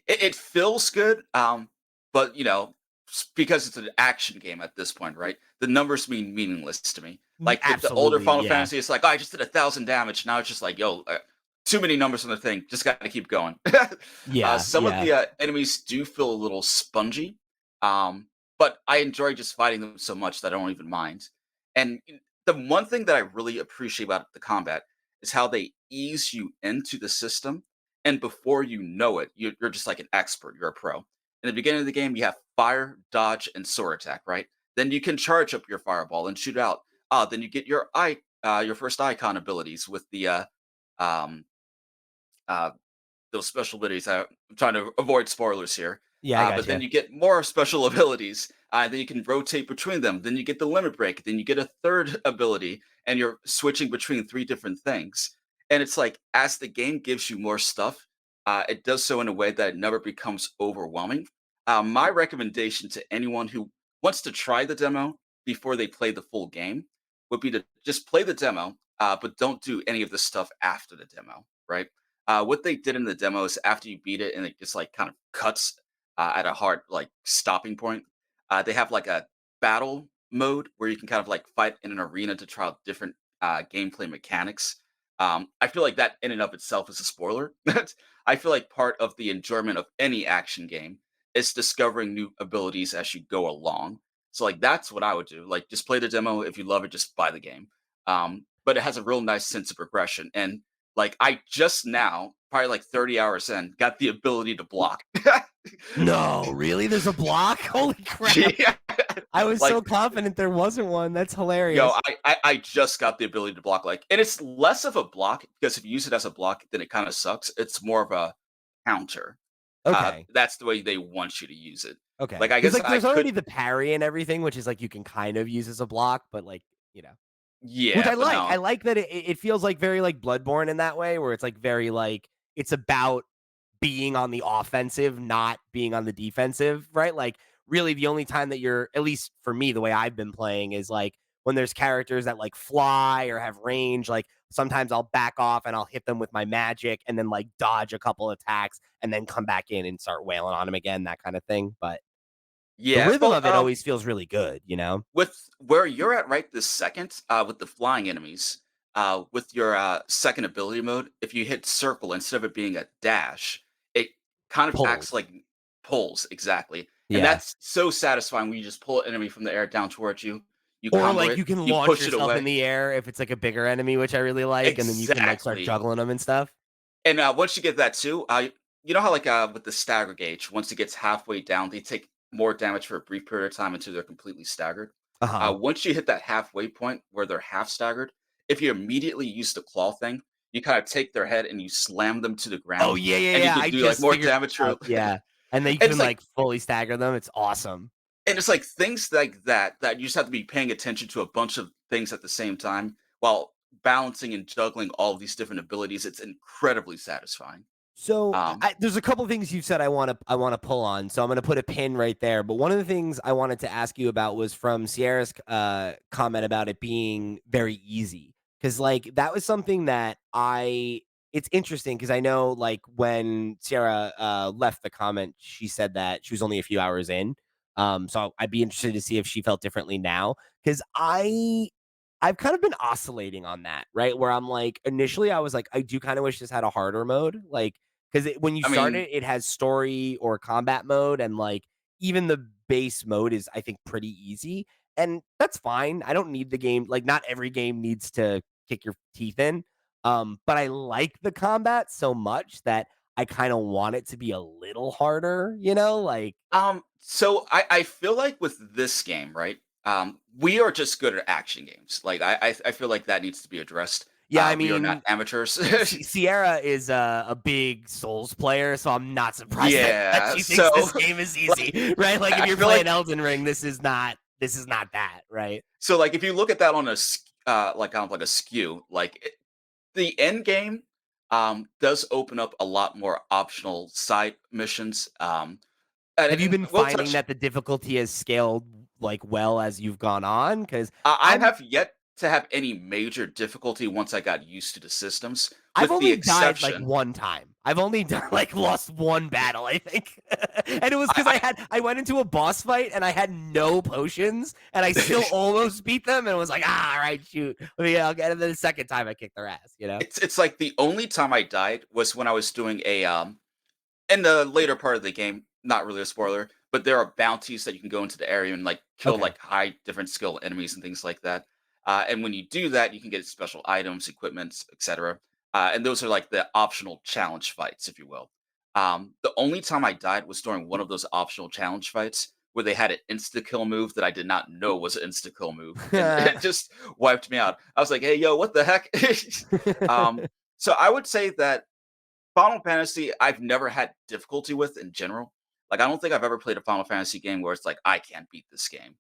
It feels good, but, because it's an action game at this point, right? The numbers mean meaningless to me. Like the older Absolutely, Final yeah. Fantasy, it's like, "Oh, I just did 1,000 damage." Now it's just like, "Yo, too many numbers on the thing. Just gotta keep going." Yeah, Some of yeah. the enemies do feel a little spongy, but I enjoy just fighting them so much that I don't even mind. And the one thing that I really appreciate about the combat is how they ease you into the system, and before you know it, you're just like an expert. You're a pro. In the beginning of the game, you have fire, dodge, and sword attack, right? Then you can charge up your fireball and shoot out. Then you get your first icon abilities with the um, uh, those special abilities. I'm trying to avoid spoilers here. Yeah, I But then gotcha. you get more special abilities. Then you can rotate between them. Then you get the limit break. Then you get a third ability, and you're switching between three different things. And it's like as the game gives you more stuff, it does so in a way that it never becomes overwhelming. My recommendation to anyone who wants to try the demo before they play the full game would be to just play the demo, but don't do any of the stuff after the demo, right? What they did in the demo is after you beat it and it just like kind of cuts at a hard like stopping point. They have like a battle mode where you can kind of like fight in an arena to try out different gameplay mechanics. I feel like that in and of itself is a spoiler. I feel like part of the enjoyment of any action game is discovering new abilities as you go along. So like that's what I would do. Like just play the demo. If you love it, just buy the game. But it has a real nice sense of progression. And like I just now, probably like 30 hours in, got the ability to block. No, really? There's a block? Holy crap. Yeah. I was so Like, confident there wasn't one. That's yo, hilarious. I just got the ability to block, like, and it's less of a block because if you use it as a block, then it kind of sucks. It's more of a counter. Okay. That's the way they want you to use it. Like, Okay. I Because guess like, I there's could, already the parry and everything, which is like you can kind of use as a block, but like, you know. Which yeah, I but like. I no, like that it feels like very like Bloodborne in that way, where it's like very like it's about being on the offensive, not being on the defensive, right? Like really the only time that you're at least for me, the way I've been playing is like when there's characters that like fly or have range, like sometimes I'll back off and I'll hit them with my magic and then like dodge a couple attacks and then come back in and start wailing on them again, that kind of thing. But the yeah. rhythm Well, of it always feels really good, you know? with where you're at right this second, with the flying enemies, with your second ability mode, if you hit circle instead of it being a dash, it kind of acts Pulls. like pulls exactly, and Yeah. that's so satisfying when you just pull an enemy from the air down towards you. You Or, combo like, it, you can you launch push it yourself in away. the air if it's, like, a bigger enemy, which I really like, and then you can, like, start Exactly. juggling them and stuff. And once you get that too, you know how like with the stagger gauge, once it gets halfway down, they take more damage for a brief period of time until they're completely staggered. Uh-huh. Once you hit that halfway point where they're half staggered, if you immediately use the claw thing, you kind of take their head and you slam them to the Oh, ground, yeah, yeah, and you yeah, could I do like just more figured damage. it out, yeah, and then you And can, it's like like, fully stagger them, it's awesome. things like that you just have to be paying attention to a bunch of things at the same time while balancing and juggling all of these different abilities. It's incredibly satisfying. So, Um, there's a couple things you've said I wanna pull on, so I'm gonna put a pin right there, but one of the things I wanted to ask you about was from Sierra's, comment about it being very easy, because like, that was something that I it's interesting because I know, like, when Sierra, left the comment, she said that she was only a few hours in, so I'd be interested to see if she felt differently now, because I've kind of been oscillating on that, right? Where I'm like, initially I was like, I do kind of wish this had a harder mode, like, because when you I start mean, it, it has story or combat mode, and like even the base mode is, I think, pretty easy, and that's fine. I don't need the game. Like, not every game needs to kick your teeth in, but I like the combat so much that I kind of want it to be a little harder. You know, like so I feel like with this game, right? We are just good at action games. Like I feel like that needs to be addressed. yeah. I We are not mean, amateurs. Sierra is a big Souls player, so I'm not surprised that Yeah. she thinks So this game is like easy, right? Like if I you're feel playing like Elden Ring, this is not that, right? if you look at that on a like kind of like a skew, like the end game does open up a lot more optional side missions. Have you And been we'll finding touch. that the difficulty has scaled like well as you've gone on? Because I I'm have yet. to have any major difficulty once I got used to the systems, I've with the only died, like, exception. 1 time. I've only done like, lost 1 battle, I think. And it was because I I went into a boss fight, and I had no potions, and I still almost beat them, and was like, "Ah, alright, shoot. I'll get it the second time I kick their ass," you know? it's like the only time I died was when I was doing a, in the later part of the game, not really a spoiler, but there are bounties that you can go into the area and like kill Okay. like high different skill enemies and things like that. And when you do that, you can get special items, equipments, etc. And those are like the optional challenge fights, if you will. The only time I died was during one of those optional challenge fights where they had an insta kill move that I did not know was an insta kill move, and it just wiped me out. I was like, "Hey, yo, what the heck?" um, so I would say that Final Fantasy, I've never had difficulty with in general. Like, I don't think I've ever played a Final Fantasy game where it's like, I can't beat this game.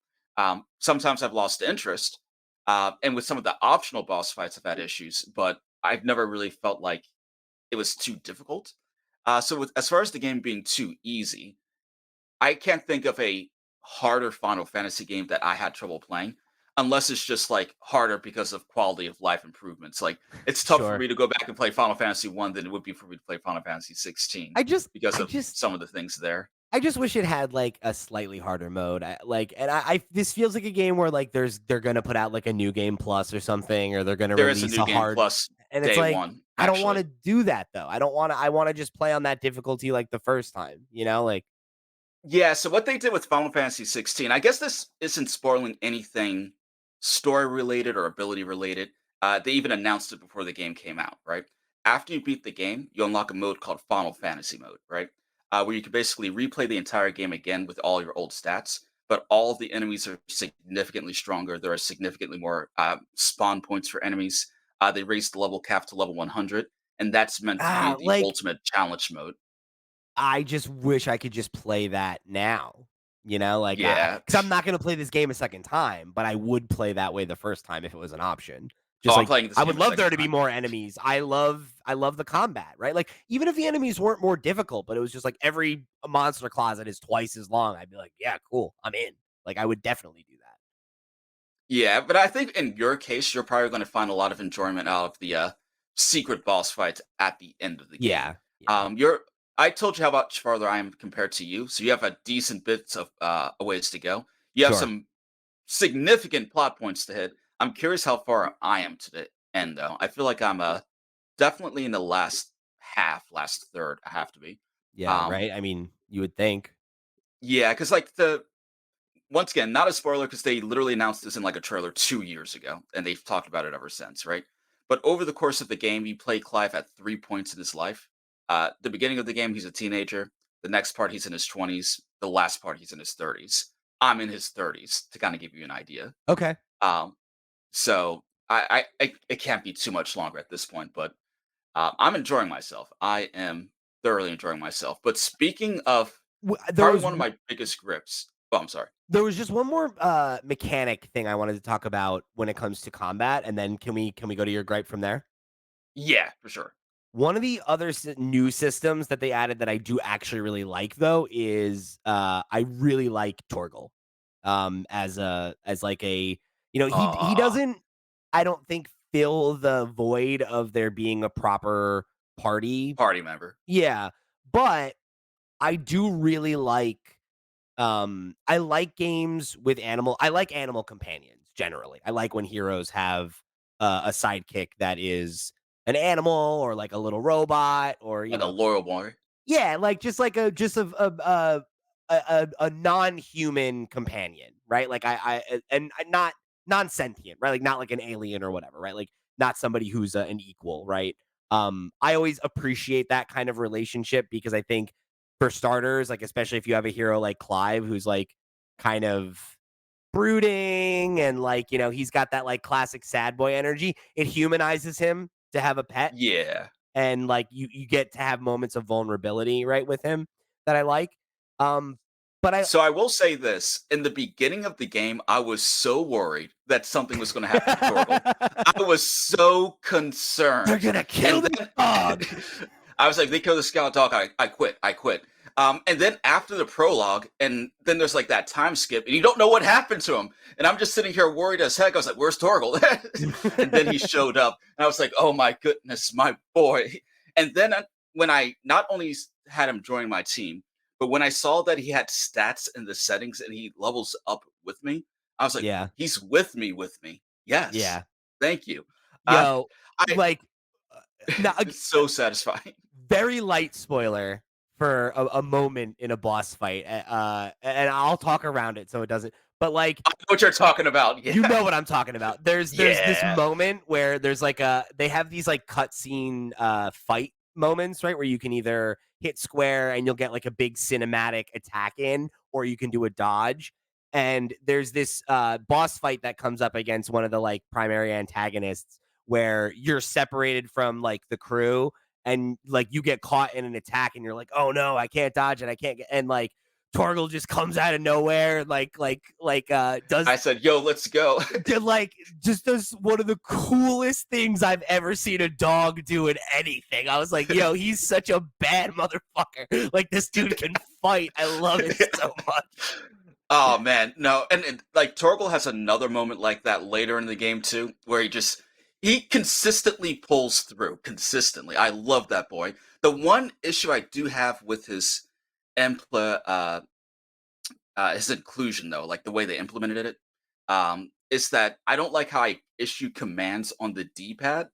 Sometimes I've lost interest. And with some of the optional boss fights, I've had issues, but I've never really felt like it was too difficult. As far as the game being too easy, I can't think of a harder Final Fantasy game that I had trouble playing, unless it's just like harder because of quality of life improvements. Like it's tough for Sure. me to go back and play Final Fantasy 1 than it would be for me to play Final Fantasy 16 I just because I of just some of the things there. I just wish it had, like, a slightly harder mode. I this feels like a game where, like, they're gonna put out, like, a new game plus or something, or they're gonna There is a release new a game hard plus and it's day like, 1, I don't actually. wanna do that, though. I wanna just play on that difficulty like the first time, you know? Like Yeah, so what they did with Final Fantasy 16, I guess this isn't spoiling anything story related or ability related. They even announced it before the game came out, right? After you beat the game, you unlock a mode called Final Fantasy mode, right? Where you can basically replay the entire game again with all your old stats, but all of the enemies are significantly stronger. There are significantly more spawn points for enemies. They raised the level cap to level 100, and that's meant to be the like, ultimate challenge mode. I just wish I could just play that now, you know? Like, Yeah. because I'm not gonna play this game a second time, but I would play that way the first time if it was an option. Oh, Just I'm like, playing this I game would a love second there to be time. more enemies. I love the combat, right? Like, even if the enemies weren't more difficult, but it was just like every monster closet is twice as long, I'd be like, "Yeah, cool, I'm in." Like, I would definitely do that. Yeah, but I think in your case, you're probably going to find a lot of enjoyment out of the secret boss fights at the end of the game. Yeah, yeah, You're. I told you how much farther I am compared to you, so you have a decent bit of a ways to go. You have sure. some significant plot points to hit. I'm curious how far I am to the end, though. I feel like I'm definitely in the last half, last third. I have to be. Yeah, Um, right? I mean, you would think. yeah, because like the once again, not a spoiler because they literally announced this in like a trailer 2 years ago, and they've talked about it ever since, right? But over the course of the game, you play Clive at 3 points in his life. The beginning of the game, he's a teenager. The next part, he's in his 20s. The last part, he's in his 30s. I'm in his 30s to kind of give you an idea. Okay. Um, so it can't be too much longer at this point, but I'm enjoying myself. I am thoroughly enjoying myself. But speaking of There probably was one of my biggest grips. Oh, I'm sorry. There was just one more, mechanic thing I wanted to talk about when it comes to combat, and then can we go to your gripe from there? Yeah, for sure. One of the other new systems that they added that I do actually really like, though, is, I really like Torgal, as like a he Aw, doesn't, I don't think, fill the void of there being a proper party. party member. Yeah, but I do really like I like games with I like animal companions generally. I like when heroes have a sidekick that is an animal or like a little robot or Like a loyal boy. yeah, like just like a non-human companion, right? Like not non-sentient, right? Like not like an alien or whatever, right? Like not somebody who's an equal, right? I always appreciate that kind of relationship because I think for starters, like especially if you have a hero like Clive who's like kind of brooding and like, he's got that like classic sad boy energy, it humanizes him to have a pet Yeah. and like you get to have moments of vulnerability right with him that I like. Um, but I So I will say this, in the beginning of the game, I was so worried that something was gonna happen to Torgal. I was so they're concerned. gonna kill And the then dog. I was like, "They killed the scout dog, I quit, I quit." And then after the prologue, and then there's like that time skip, and you don't know what happened to him. And I'm just sitting here worried as heck. I was like, "Where's Torgal?" And then he showed up, and I was like, "Oh my goodness, my boy!" And then when I not only had him join my team, but when I saw that he had stats in the settings and he levels up with me, I was like, Yeah. "He's with me, with me." Yes, Yeah. thank you. Uh, Yo, I like, now it's so satisfying. very light spoiler for a moment in a boss fight, and I'll talk around it so it doesn't. But like, I know what you're talking about. you Yeah, know what I'm talking about. There's this yeah. moment where there's like they have these like cutscene fight moments, right? Where you can either hit square and you'll get like a big cinematic attack in, or you can do a dodge. And there's this boss fight that comes up against one of the like primary antagonists where you're separated from like the crew and like you get caught in an attack and you're like, oh no, I can't dodge it, I can't get, and like Torgal just comes out of nowhere, does I said, "Yo, let's go." did like just does one of the coolest things I've ever seen a dog do in anything. I was like, yo, he's such a bad motherfucker. Like this dude can fight. I love it so much. Oh man, no, and like Torgal has another moment like that later in the game too, where he consistently pulls through consistently. I love that boy. The one issue I do have with his inclusion though, like the way they implemented it, is that I don't like how I issue commands on the D-pad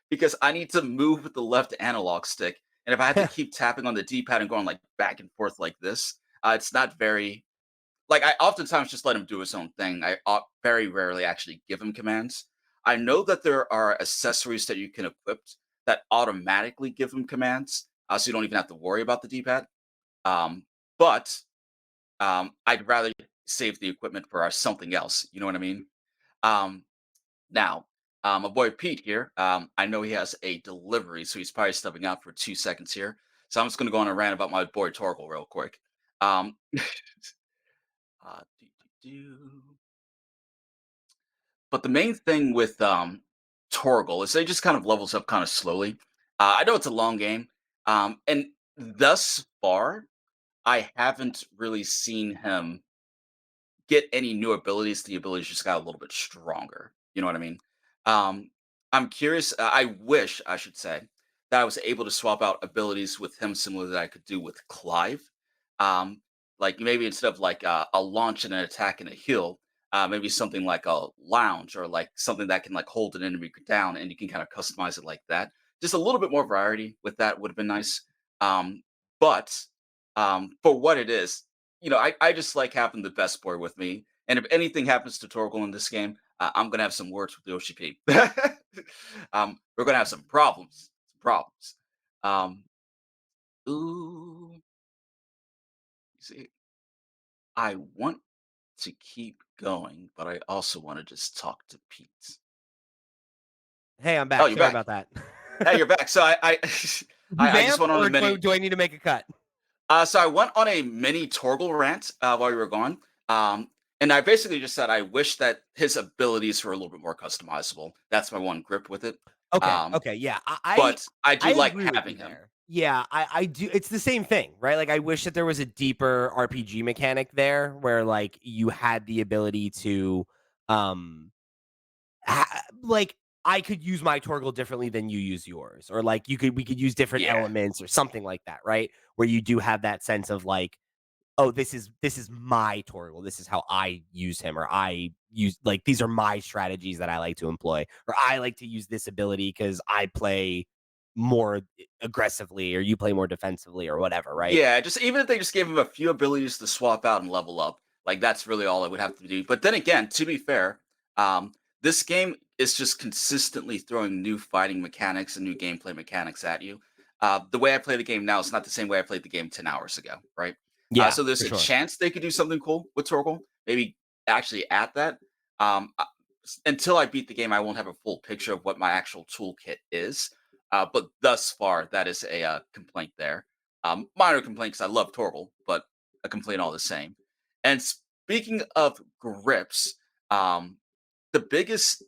because I need to move with the left analog stick, and if I had to keep tapping on the D-pad and going like back and forth like this, it's not very like I oftentimes just let him do his own thing. Very rarely actually give him commands. I know that there are accessories that you can equip that automatically give him commands, so you don't even have to worry about the D-pad. Um, but I'd rather save the equipment for something else. You know what I mean? Um, now, my boy Pete here, I know he has a delivery, so he's probably stepping out for 2 seconds here. So I'm just going to go on a rant about my boy Torgal real quick. Um, uh, do, do. But the main thing with Torgal is they just kind of levels up kind of slowly. I know it's a long game, and thus far, I haven't really seen him get any new abilities. The abilities just got a little bit stronger. You know what I mean? Um, I'm curious. I wish I should say that I was able to swap out abilities with him, similar that I could do with Clive. Um, like maybe instead of like a launch and an attack and a heal, maybe something like a lounge or like something that can like hold an enemy down and you can kind of customize it like that. Just a little bit more variety with that would have been nice. Um, but for what it is, I just like having the best boy with me. And if anything happens to Torgal in this game, I'm gonna have some words with the OCP. We're gonna have some problems. Some problems. Um, ooh, you see, I want to keep going, but I also want to just talk to Pete. Hey, I'm Oh, back. you're Sorry back. about that. Hey, you're back. So You I just vamp went on a or mini. do I need to make a cut? So I went on a mini Torgal rant while you were gone. And I basically just said I wish that his abilities were a little bit more customizable. That's my one grip with it. Okay, Um, okay, yeah. but I I do like agree with you having him. there. Yeah, I do. It's the same thing, right? Like I wish that there was a deeper RPG mechanic there where like you had the ability to um like I could use my Torgal differently than you use yours, or like we could use different Yeah. elements or something like that, right? Where you do have that sense of like, oh, this is my Torgal. This is how I use him, or I use like these are my strategies that I like to employ, or I like to use this ability because I play more aggressively, or you play more defensively, or whatever, right? Yeah, just even if they just gave him a few abilities to swap out and level up, like that's really all I would have to do. But then again, to be fair, um, this game is just consistently throwing new fighting mechanics and new gameplay mechanics at you. The way I play the game now is not the same way I played the game 10 hours ago, right? Yeah, So there's for a sure. chance they could do something cool with Torgal, maybe actually at that. Until I beat the game, I won't have a full picture of what my actual toolkit is. But thus far, that is a complaint there. Minor complaint because I love Torgal, but a complaint all the same. And speaking of grips, um, the biggest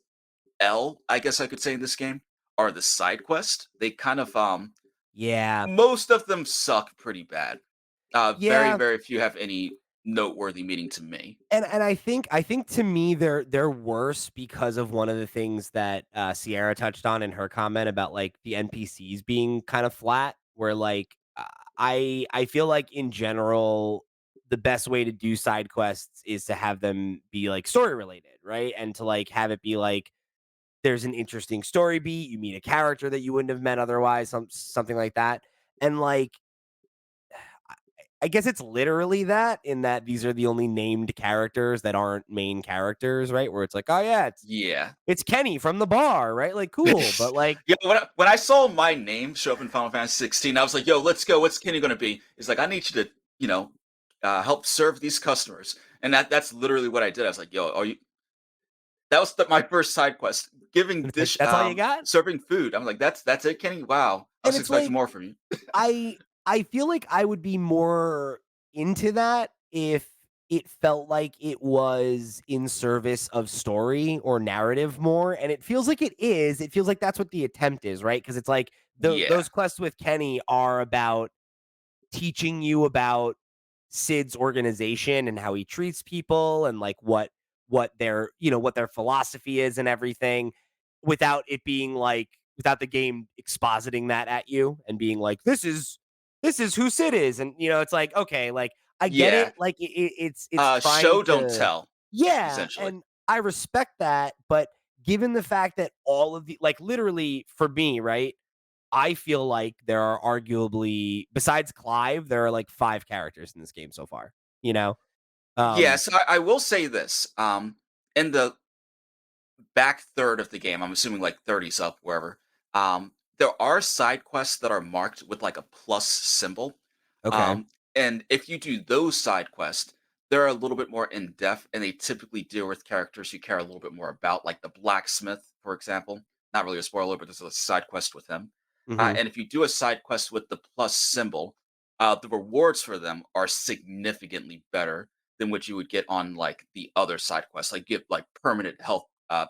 L, I guess I could say in this game, are the side quests. They kind of Yeah. most of them suck pretty bad. Very, Yeah, very few have any noteworthy meaning to me. and I think to me they're worse because of one of the things that, Sierra touched on in her comment about, like, the NPCs being kind of flat, where, like, I feel like in general, the best way to do side quests is to have them be, like, story related, right? And to, like, have it be like, there's an interesting story beat, you meet a character that you wouldn't have met otherwise, something like that, and, like, I guess it's literally that in that these are the only named characters that aren't main characters, right? Where it's like, "Oh, yeah, Yeah. it's Kenny from the bar," right? Like, cool, but, like, Yeah, when I saw my name show up in Final Fantasy 16, I was like, "Yo, let's go. What's Kenny gonna be?" It's like, "I need you to, help serve these customers," and that's literally what I did. I was like, "Yo, are you?" That was my first side quest, giving and it's like, "That's all you got?" serving food. I'm like, "That's it, Kenny? Wow, I And was it's expecting like, more from you." I feel like I would be more into that if it felt like it was in service of story or narrative more, and it feels like it is. It feels like that's what the attempt is, right? Because it's like Yeah, those quests with Kenny are about teaching you about Sid's organization and how he treats people and like what their what their philosophy is and everything without it being like without the game expositing that at you and being like this is who Sid is and it's like okay like I get yeah. it like it's trying Show don't to tell, yeah essentially. and I respect that but given the fact that all of the like literally for me right I feel like there are arguably besides Clive, there are like 5 characters in this game so far, you know? Um, Yes, I will say this. In the back third of the game, I'm assuming like 30s up, wherever. There are side quests that are marked with like a plus symbol. okay. And if you do those side quests, they're a little bit more in depth and they typically deal with characters you care a little bit more about, like the blacksmith, for example. Not really a spoiler, but there's a side quest with him. Mhm. And if you do a side quest with the plus symbol, the rewards for them are significantly better than what you would get on like the other side quests. Like give like permanent health,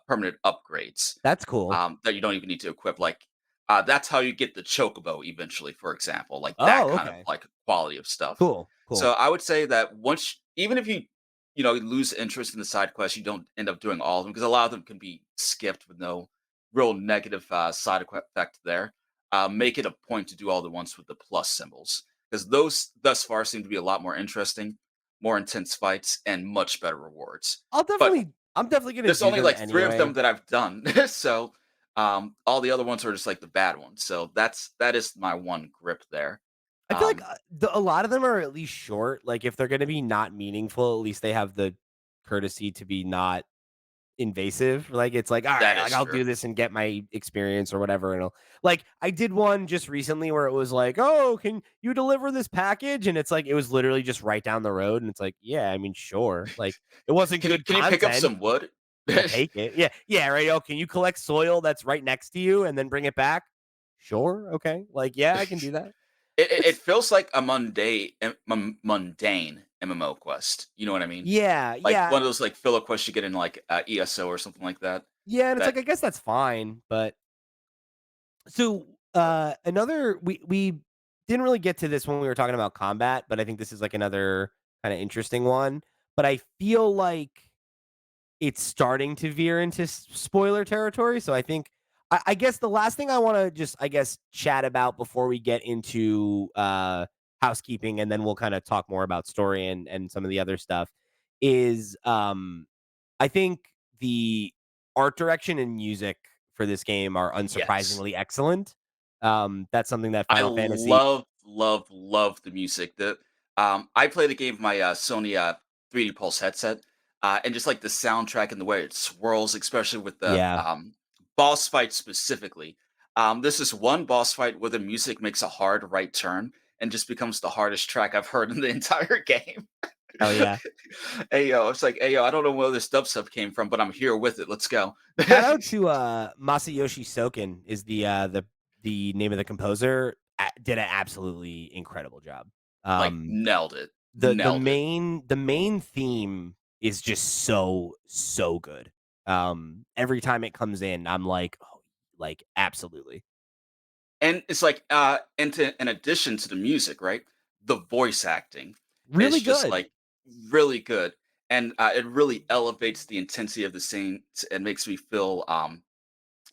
permanent upgrades That's cool. that you don't even need to equip. Like that's how you get the chocobo eventually, for example. Like that Oh, kind of okay. like quality of stuff. Cool, cool. So I would say that once, even if you lose interest in the side quests, you don't end up doing all of them because a lot of them can be skipped with no real negative effect there. Make it a point to do all the ones with the plus symbols because those thus far seem to be a lot more interesting, more intense fights, and much better rewards. But I'm definitely gonna there's do only them like 3 of them anyway. that I've done, so, all the other ones are just like the bad ones, so that is my one grip there. I feel like, Um, a lot of them are at least short, like, if they're gonna be not meaningful, at least they have the courtesy to be not invasive. Like it's like, all that right, like is I'll true. do this and get my experience or whatever. And I'll, like I did one just recently where it was like, oh, can you deliver this package? And it's like it was literally just right down the road. And it's like, yeah, I mean, sure. Like it wasn't good Can you pick up content. some wood? I'll take it. Yeah, yeah, right. Oh, can you collect soil that's right next to you and then bring it back? Sure. Okay. Like, yeah, I can do that. It It's feels like a mundane MMO quest, you know what I mean? yeah, Like, yeah, one of those, like, filler quests you get in, like, ESO or something like that, yeah. And it's that like I guess that's fine, but so, another we didn't really get to this when we were talking about combat, but I think this is like another kinda interesting one, but I feel like it's starting to veer into spoiler territory, so I think I guess the last thing I wanna just, I guess, chat about before we get into, housekeeping, and then we'll kinda talk more about story and some of the other stuff, is, I think the art direction and music for this game are yes. unsurprisingly excellent. That's something that I Final Fantasy love, love, love the music. I play the game with my Sony 3D Pulse headset, and just like the soundtrack and the way it swirls, especially with the yeah. boss fight specifically. This is one boss fight where the music makes a hard right turn and just becomes the hardest track I've heard in the entire game. Hell yeah. Hey yo, it's like, hey yo, I don't know where this dubstep came from, but I'm here with it. Let's go. Shout out to, Masayoshi Soken is the name of the composer, did an absolutely incredible job. Like Um, nailed it, the nailed it. main theme is just so good. Every time it comes in, I'm like, "Oh, like, absolutely." And it's like, in addition to the music, right? the voice acting is Really just good. like really good, and it really elevates the intensity of the scene and makes me feel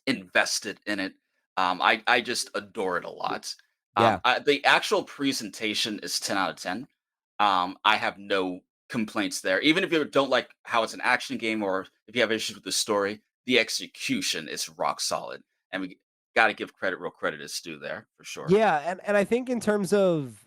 invested in it. I just adore it a lot. Yeah. The actual presentation is 10 out of 10. I have no complaints there. Even if you don't like how it's an action game or if you have issues with the story, the execution is rock solid. And we got to give credit where credit is due there for sure. Yeah, and I think in terms of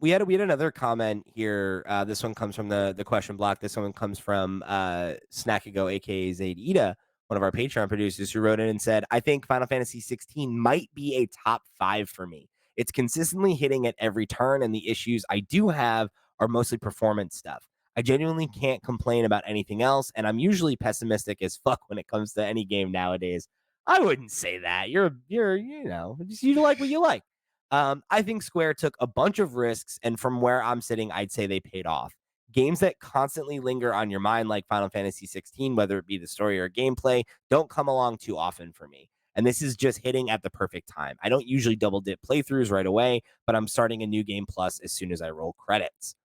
we had another comment here. This one comes from the question block. This one comes from Snackago, aka Zaid Ida, one of our Patreon producers, who wrote in and said, "I think Final Fantasy 16 might be a top 5 for me. It's consistently hitting at every turn, and the issues I do have are mostly performance stuff. I genuinely can't complain about anything else, and I'm usually pessimistic as fuck when it comes to any game nowadays. I wouldn't say that. You're just you like what you like." I think Square took a bunch of risks, and from where I'm sitting, I'd say they paid off. Games that constantly linger on your mind, like Final Fantasy 16, whether it be the story or gameplay, don't come along too often for me. And this is just hitting at the perfect time. I don't usually double dip playthroughs right away, but I'm starting a new game plus as soon as I roll credits.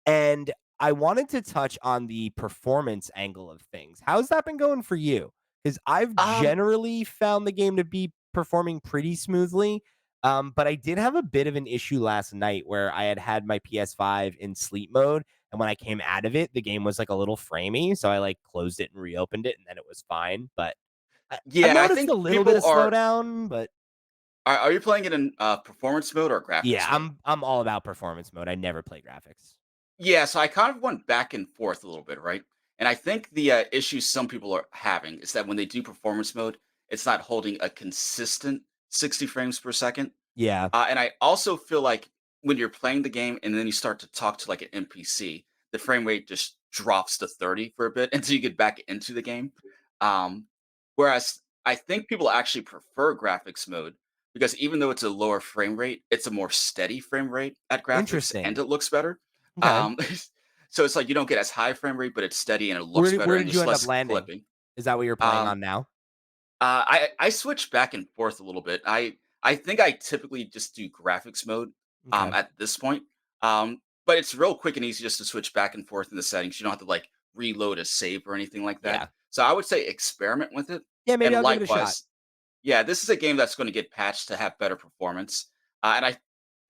And I wanted to touch on the performance angle of things. How's that been going for you? Because I've Um, generally found the game to be performing pretty smoothly. But I did have a bit of an issue last night where I had my PS5 in sleep mode. And when I came out of it, the game was like a little framey. So I like closed it and reopened it, and then it was fine. But I've yeah, I noticed a think little bit people of slowdown. But are you playing it in performance mode or yeah, graphics mode? I'm all about performance mode. I never play graphics. Yeah, so I kind of went back and forth a little bit, right? And I think the issue some people are having is that when they do performance mode, it's not holding a consistent 60 frames per second. Yeah, And I also feel like when you're playing the game and then you start to talk to like an NPC, the frame rate just drops to 30 for a bit until you get back into the game. Um, Whereas I think people actually prefer graphics mode because even though it's a lower frame rate, it's a more steady frame rate at graphics and interesting. it looks better. Okay. Um, so it's like you don't get as high frame rate, but it's steady and it Where looks did better where and did you there's end up less landing? clipping. Is that what you're playing Um, on now? I switch back and forth a little bit. I think I typically just do graphics mode Okay. at this point. But it's real quick and easy just to switch back and forth in the settings. You don't have to like reload a save or anything like that. Yeah. So I would say experiment with it. Yeah, maybe And I'll give it a shot. likewise, yeah, this is a game that's going to get patched to have better performance. And I,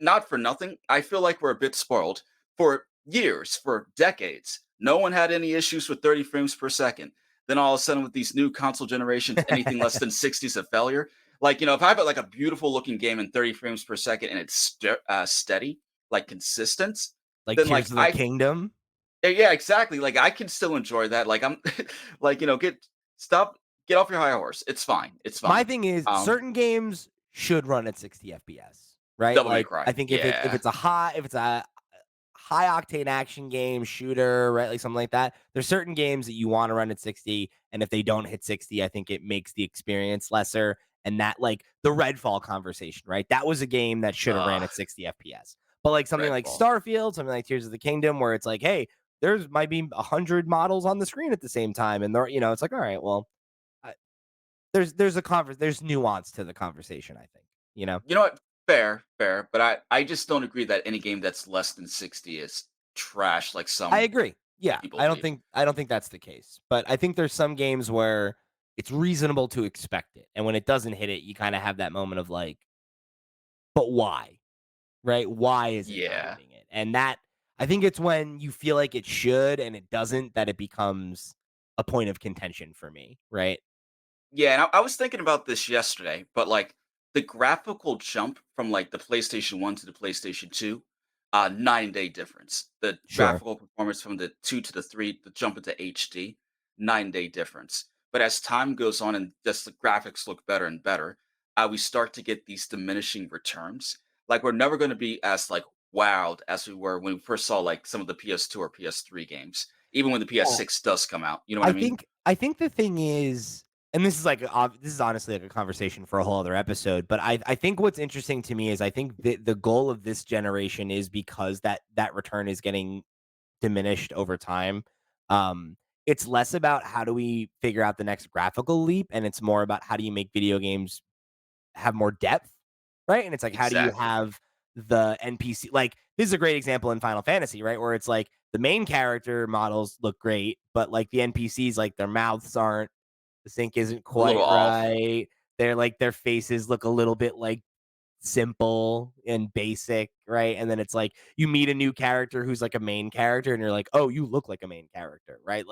not for nothing, I feel like we're a bit spoiled. For years, for decades, no one had any issues with 30 frames per second. Then all of a sudden, with these new console generations, anything less than 60 is a failure. Like, if I have like a beautiful looking game in 30 frames per second and it's steady, like consistent, Like then Tears of the Kingdom. yeah, exactly. Like I can still enjoy that. Like I'm like, stop, get off your high horse. It's fine. It's My fine. thing is Um, certain games should run at 60 FPS, right? Devil May Like I Cry. think if Yeah. it's a high octane action game, shooter, right? Like something like that. There's certain games that you want to run at 60, and if they don't hit 60, I think it makes the experience lesser. And that, like the Redfall conversation, right? That was a game that should have ran at 60 FPS. But like something like Redfall. Starfield, something like Tears of the Kingdom, where it's like, hey, there's might be 100 models on the screen at the same time, and it's like, all right, well, I, there's nuance to the conversation. I think, you know. You know what? Fair, fair. But I just don't agree that any game that's less than 60 is trash like I some agree. Yeah, people I don't believe. think I don't think that's the case. But I think there's some games where it's reasonable to expect it. And when it doesn't hit it, you kind of have that moment of like, but why? Right? Why is it not Yeah. hitting it? And that I think it's when you feel like it should and it doesn't that it becomes a point of contention for me, right? Yeah, and I was thinking about this yesterday, but like the graphical jump from like the PlayStation 1 to the PlayStation 2, 9-day difference. The Sure. graphical performance from the 2 to the 3, the jump into HD, 9-day difference. But as time goes on and just the graphics look better and better, we start to get these diminishing returns. Like we're never going to be as like wowed as we were when we first saw like some of the PS2 or PS3 games, even when the Yeah. PS6 does come out. You know what I mean? I think the thing is, and this is honestly like a conversation for a whole other episode, but I think what's interesting to me is I think the goal of this generation is because that return is getting diminished over time. Um, it's less about how do we figure out the next graphical leap, and it's more about how do you make video games have more depth, right? And it's like, how do you Exactly. have the NPC, like, this is a great example in Final Fantasy, right? Where it's like the main character models look great, but like the NPCs, like their mouths aren't, the sync isn't A little quite off. right. They're like their faces look a little bit like simple and basic, right? And then it's like you meet a new character who's like a main character, and you're like, oh, you look like a main character, right?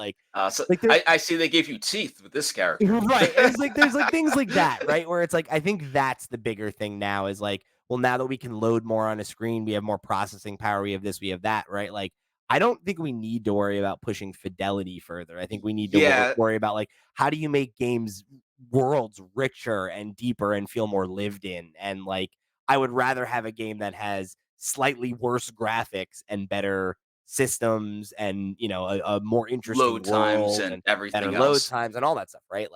So Like there's I see they gave you teeth with this character. right. And it's like there's like things like that, right? Where it's like I think that's the bigger thing now is like, well, now that we can load more on a screen, we have more processing power, we have this, we have that, right? Like I don't think we need to worry about pushing fidelity further. I think we need to Yeah, worry about like how do you make games worlds richer and deeper and feel more lived in, and like I would rather have a game that has slightly worse graphics and better systems and a more interesting load times world and and better everything load else. times and all that stuff, right?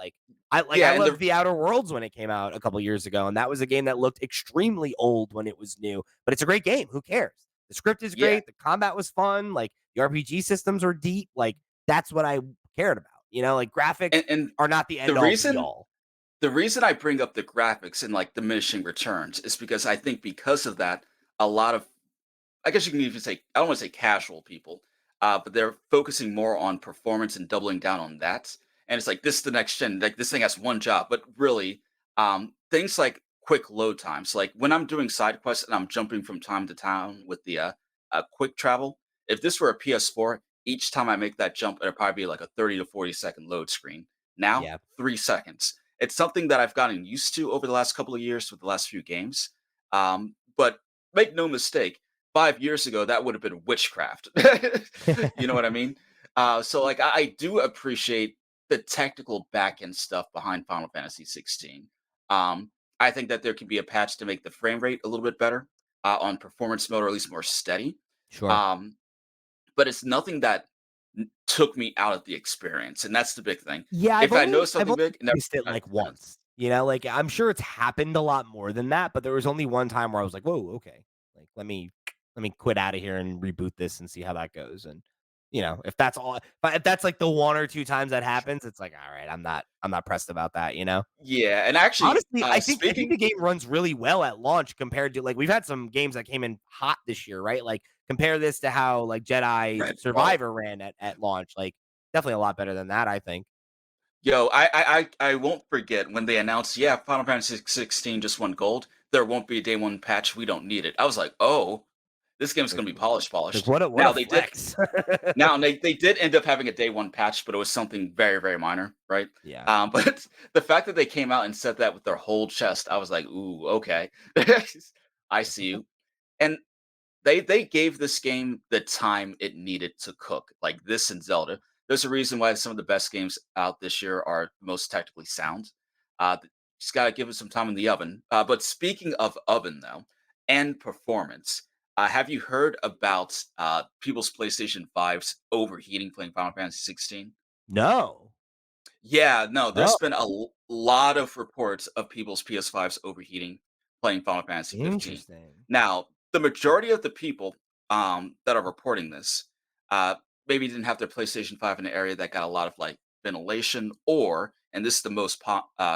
I Yeah, and loved the The Outer Worlds when it came out a couple years ago, and that was a game that looked extremely old when it was new, but it's a great game. Who cares? The script is yeah, great, the combat was fun, like the RPG systems are deep, like that's what I cared about. Like graphics and are not the the end all be reason all. the reason I bring up the graphics and like diminishing returns is because I think because of that, a lot of, I guess you can even say, I don't want to say casual people, but they're focusing more on performance and doubling down on that. And it's like this is the next gen. Like this thing has one job, but really, things like quick load times. Like when I'm doing side quests and I'm jumping from time to time with the quick travel. If this were a PS4, each time I make that jump, it'd probably be like a 30 to 40 second load screen. Now, Yeah. 3 seconds. It's something that I've gotten used to over the last couple of years with the last few games. But make no mistake, 5 years ago, that would have been witchcraft. You know what I mean? So like I do appreciate the technical back end stuff behind Final Fantasy 16. I think that there could be a patch to make the frame rate a little bit better on performance mode, or at least more steady. Sure. Um, but it's nothing that took me out of the experience, and that's the big thing. Yeah, If I notice I've something only big, it never noticed it out of like experience. once. Like I'm sure it's happened a lot more than that, but there was only one time where I was like, "Whoa, okay. Like let me quit out of here and reboot this and see how that goes." And if that's all, but if that's like the one or two times that happens, it's like, all right, I'm not pressed about that. Yeah, and actually, Honestly, I think the speaking game runs really well at launch compared to like we've had some games that came in hot this year, right? Like compare this to how like Jedi Red Ball. Survivor ran at launch, like definitely a lot better than that, I think. Yo, I won't forget when they announced, yeah, Final Fantasy 16 just won gold. There won't be a day one patch. We don't need it. I was like, oh, this game's Like gonna be polished, like, polished. what a Now they did. flex. Now they did end up having a day one patch, but it was something very very minor, right? Yeah. But the fact that they came out and said that with their whole chest, I was like, ooh, okay, I see you. And they gave this game the time it needed to cook, like this and Zelda. There's a reason why some of the best games out this year are most technically sound. Just gotta give it some time in the oven. But speaking of oven, though, and performance, have you heard about people's PlayStation 5s overheating playing Final Fantasy 16? No. Yeah, no, there's been Oh, a lot of reports of people's PS5s overheating playing Final Fantasy 15. interesting. Now, the majority of the people that are reporting this uh, maybe didn't have their PlayStation 5 in an area that got a lot of like ventilation, or, and this is the most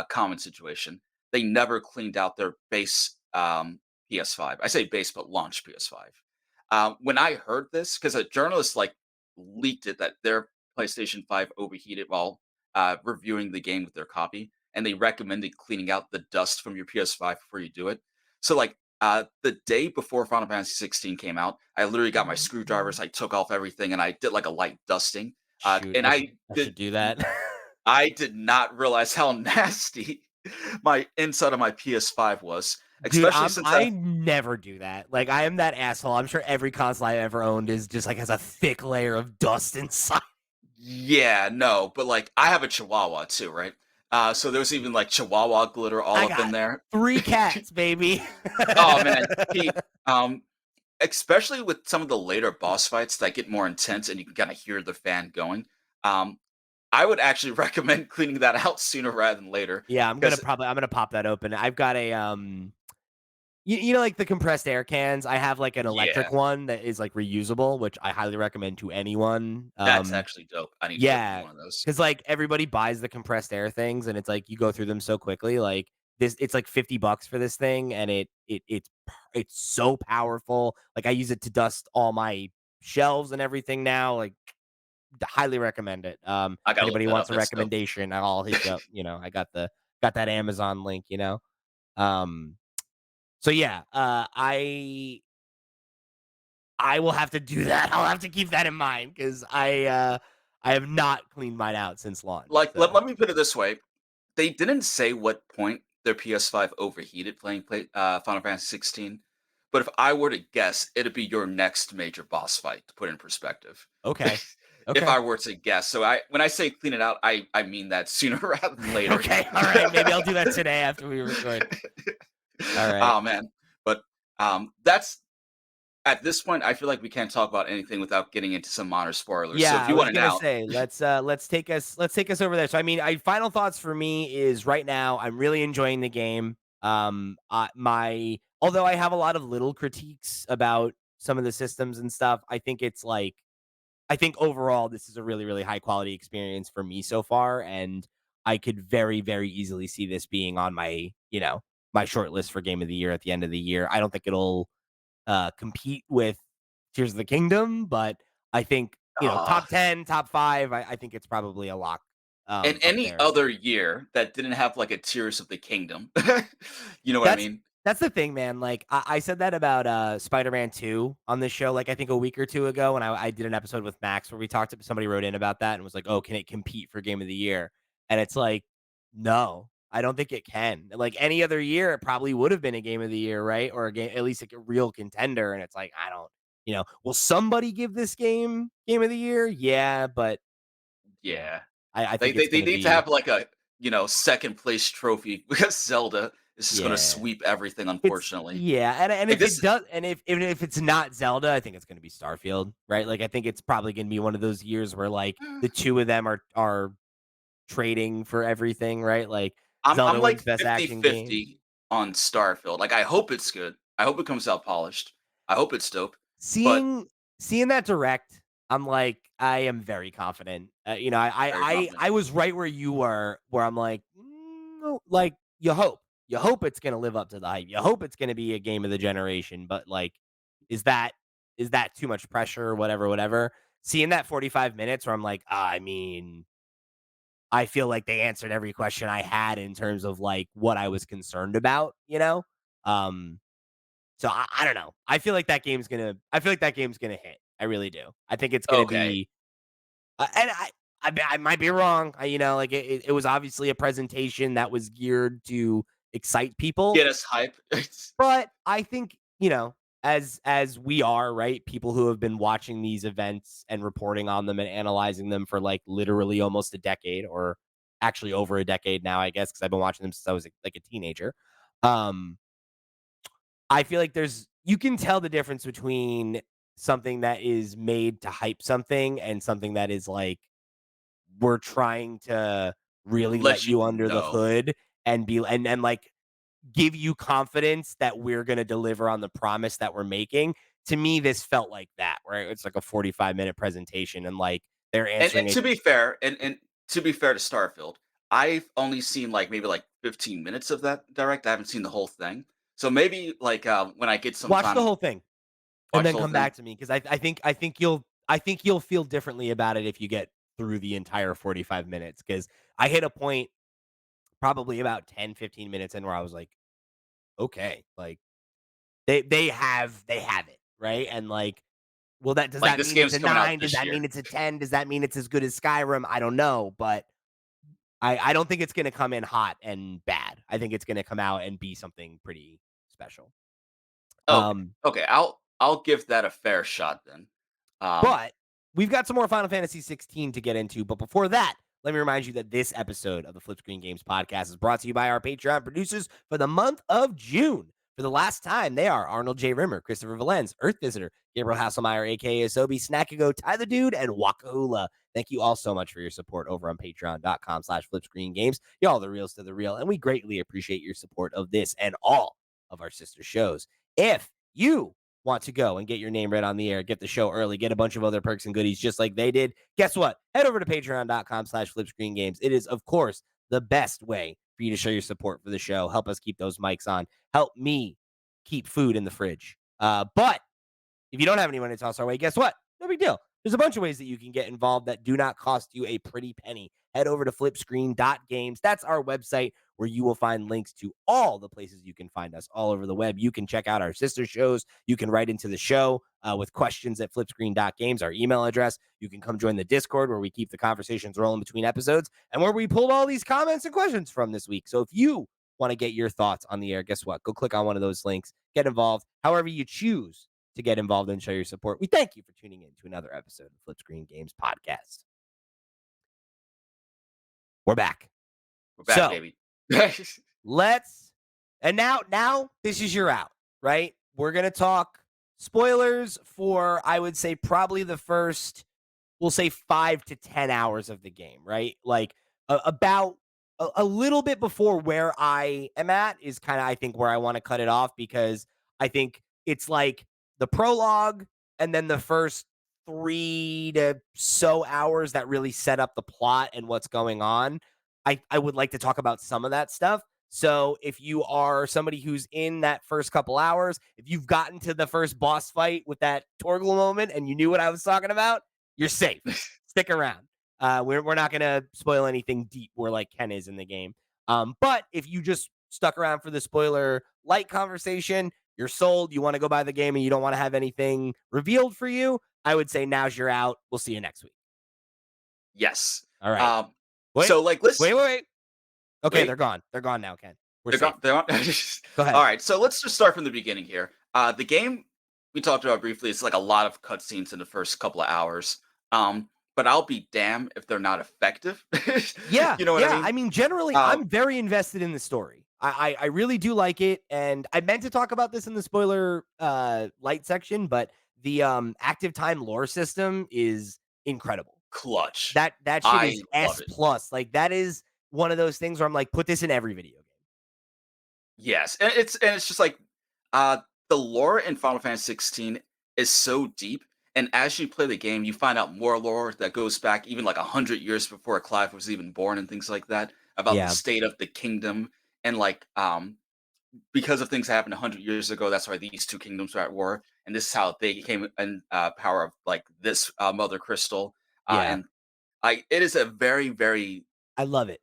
common situation, they never cleaned out their base PS5. I say base, but launch PS5. When I heard this, because a journalist like leaked it that their PlayStation 5 overheated while reviewing the game with their copy, and they recommended cleaning out the dust from your PS5 before you do it. So, like the day before Final Fantasy 16 came out, I literally got my screwdrivers. I took off everything, and I did like a light dusting. Shoot, And I should do that. I did not realize how nasty my inside of my PS5 was, Dude, especially since I never do that. Like, I am that asshole. I'm sure every console I ever owned is just like has a thick layer of dust inside. yeah, no, but like I have a Chihuahua too, right? So there's even like Chihuahua glitter all I up in got there. 3 cats, baby. Oh man, he especially with some of the later boss fights that get more intense and you can kind of hear the fan going. Um, I would actually recommend cleaning that out sooner rather than later Yeah, because I'm gonna pop that open. I've got a, like the compressed air cans? I have like an yeah, electric one that is like reusable, which I highly recommend to anyone. that's actually dope. I need to get me Yeah, one of those. because like everybody buys the compressed air things, and it's like you go through them so quickly. Like this it's like $50 for this thing, and it's so powerful. Like I use it to dust all my shelves and everything now. Like highly recommend it. I If gotta look anybody that up. wants a That's dope. recommendation, I'll hit you up. I got that Amazon link. Um, so yeah, I will have to do that. I'll have to keep that in mind because I have not cleaned mine out since launch. Like, let, So let me put it this way: they didn't say what point their PS5 overheated playing Final Fantasy 16. But if I were to guess, it'd be your next major boss fight. To put it in perspective, okay, if okay, I were to guess, so when I say clean it out, I mean that sooner rather than later. okay. All right, maybe I'll do that today after we record. All right. Oh man, but that's at this point. I feel like we can't talk about anything without getting into some minor spoilers. So if Yeah, I you want was to gonna now, say let's take us over there. So I mean, I final thoughts for me is right now I'm really enjoying the game. My although I have a lot of little critiques about some of the systems and stuff, I think it's like I think overall this is a really really high quality experience for me so far, and I could very very easily see this being on my short list for game of the year at the end of the year. I don't think it'll compete with Tears of the Kingdom, but I think, uh, top 10, top 5, I think it's probably a lock, in up any there. other year that didn't have like a Tears of the Kingdom, you know what I That's mean? that's the thing, man. Like I said that about Spider-Man 2 on this show, like I think a week or two ago when I did an episode with Max where we talked somebody wrote in about that and was like, "Oh, can it compete for game of the year?" And it's like, no, I don't think it can. Like any other year, it probably would have been a game of the year, right? Or a game at least like a real contender. And it's like, I don't, will somebody give this game of the year? Yeah, but you know, Yeah, I they think they, it's they gonna need to be have like a second place trophy because Zelda is just going to yeah. sweep everything. It's Unfortunately, yeah, and like if it this. does and if even if it's not Zelda, I think it's gonna be Starfield, right? Like, I think it's probably gonna be one of those years where, like, the 2 of them are trading for everything, right? Like, I'm Zelda like wins Best Action Game. 50-50 on Starfield. Like I hope it's good. I hope it comes out polished. I hope it's dope. But Seeing that direct, I'm like, I am very confident. very confident. I was right where you were, where I'm like, like, you hope it's gonna live up to the hype. You hope it's gonna be a game of the generation, but, like, is that is that too much pressure? Whatever, whatever. Seeing that 45 minutes where I'm like, I mean, I feel like they answered every question I had in terms of, like, what I was concerned about, you know? Um so I don't know. I feel like that game's gonna hit. I really do. I think it's gonna Okay, be and I might be wrong. Like it was obviously a presentation that was geared to excite people, get us hype. but I think, as we are, right? People who have been watching these events and reporting on them and analyzing them for like literally almost a decade or actually over a decade now, I guess, because I've been watching them since I was like a teenager. Um I feel like you can tell the difference between something that is made to hype something and something that is like we're trying to really let Let you you under the know. hood and be and like give you confidence that we're going to deliver on the promise that we're making. To me, this felt like that, where it's like a 45-minute presentation and like they're And answering a to be fair, and to be fair to Starfield, I've only seen like maybe like 15 minutes of that direct. I haven't seen the whole thing. So maybe like when I get some watch the time, whole thing and watch the then whole come thing. back to me because I think you'll feel differently about it if you get through the entire 45 minutes because I hit a point probably about 10-15 minutes in where I was like, okay, like they have it, right? And like, well, that does Like that this mean it's game's a coming out 9? Does this that year. mean it's a 10? Does that mean it's as good as Skyrim? I don't know, but I don't think it's gonna come in hot and bad. I think it's gonna come out and be something pretty special. Okay, Um, okay, I'll give that a fair shot then. Um, But we've got some more Final Fantasy 16 to get into. But before that, let me remind you that this episode of the FlipScreen Games podcast is brought to you by our Patreon producers for the month of June. For the last time, they are Arnold J. Rimmer, Christopher Valenz, Earth Visitor, Gabriel Hasselmeyer, aka Asobi, Snackago, Tyler Dude, and Wakahula. Thank you all so much for your support over on patreon.com/flipscreengames. Y'all the reals to the real, and we greatly appreciate your support of this and all of our sister shows. If you want to go and get your name read on the air, get the show early, get a bunch of other perks and goodies just like they did, guess what? Head over to patreon.com/flipscreengames. It is, of course, the best way for you to show your support for the show. Help us keep those mics on. Help me keep food in the fridge. But if you don't have any money to toss our way, guess what? No big deal. There's a bunch of ways that you can get involved that do not cost you a pretty penny. Head over to flipscreen.games. That's our website where you will find links to all the places you can find us all over the web. You can check out our sister shows. You can write into the show with questions at flipscreen.games, our email address. You can come join the Discord where we keep the conversations rolling between episodes and where we pulled all these comments and questions from this week. So if you want to get your thoughts on the air, guess what? Go click on one of those links, get involved, however you choose to get involved and show your support. We thank you for tuning in to another episode of Flip Screen Games Podcast. We're back. We're back, So baby. let's and now this is your out, right? We're gonna talk spoilers for I would say probably the first we'll say 5 to 10 hours of the game, right? Like about a little bit before where I am at is kind of I think where I want to cut it off because I think it's like the prologue and then the first 3 to so hours that really set up the plot and what's going on. I would like to talk about some of that stuff. So if you are somebody who's in that first couple hours, if you've gotten to the first boss fight with that Torgal moment and you knew what I was talking about, you're safe. Stick around. We're not going to spoil anything deep where like Ken is in the game. But if you just stuck around for the spoiler light conversation, you're sold, you want to go buy the game and you don't want to have anything revealed for you, I would say now's your out. We'll see you next week. Yes. All right. Um, Wait, so like let's wait. Okay, they're wait. gone. They're gone now, Ken. We're They're safe. gone. They're on. Go All ahead. right. So let's just start from the beginning here. The game we talked about briefly. It's like a lot of cutscenes in the first couple of hours. But I'll be damned if they're not effective. Yeah, You know what I yeah. mean? I mean, generally, Uh, I'm very invested in the story. I really do like it, and I meant to talk about this in the spoiler light section, but the active time lore system is incredible. Clutch. That shit I is love S it. plus. Like that is one of those things where I'm like, put this in every video game. Yes, and it's just like uh the lore in Final Fantasy 16 is so deep, and as you play the game, you find out more lore that goes back even like 100 years before Clive was even born and things like that about the Yeah, state of the kingdom and like because of things that happened 100 years ago, that's why these two kingdoms are at war, and this is how they came in power of like this Mother Crystal, yeah. and like it is a very I love it.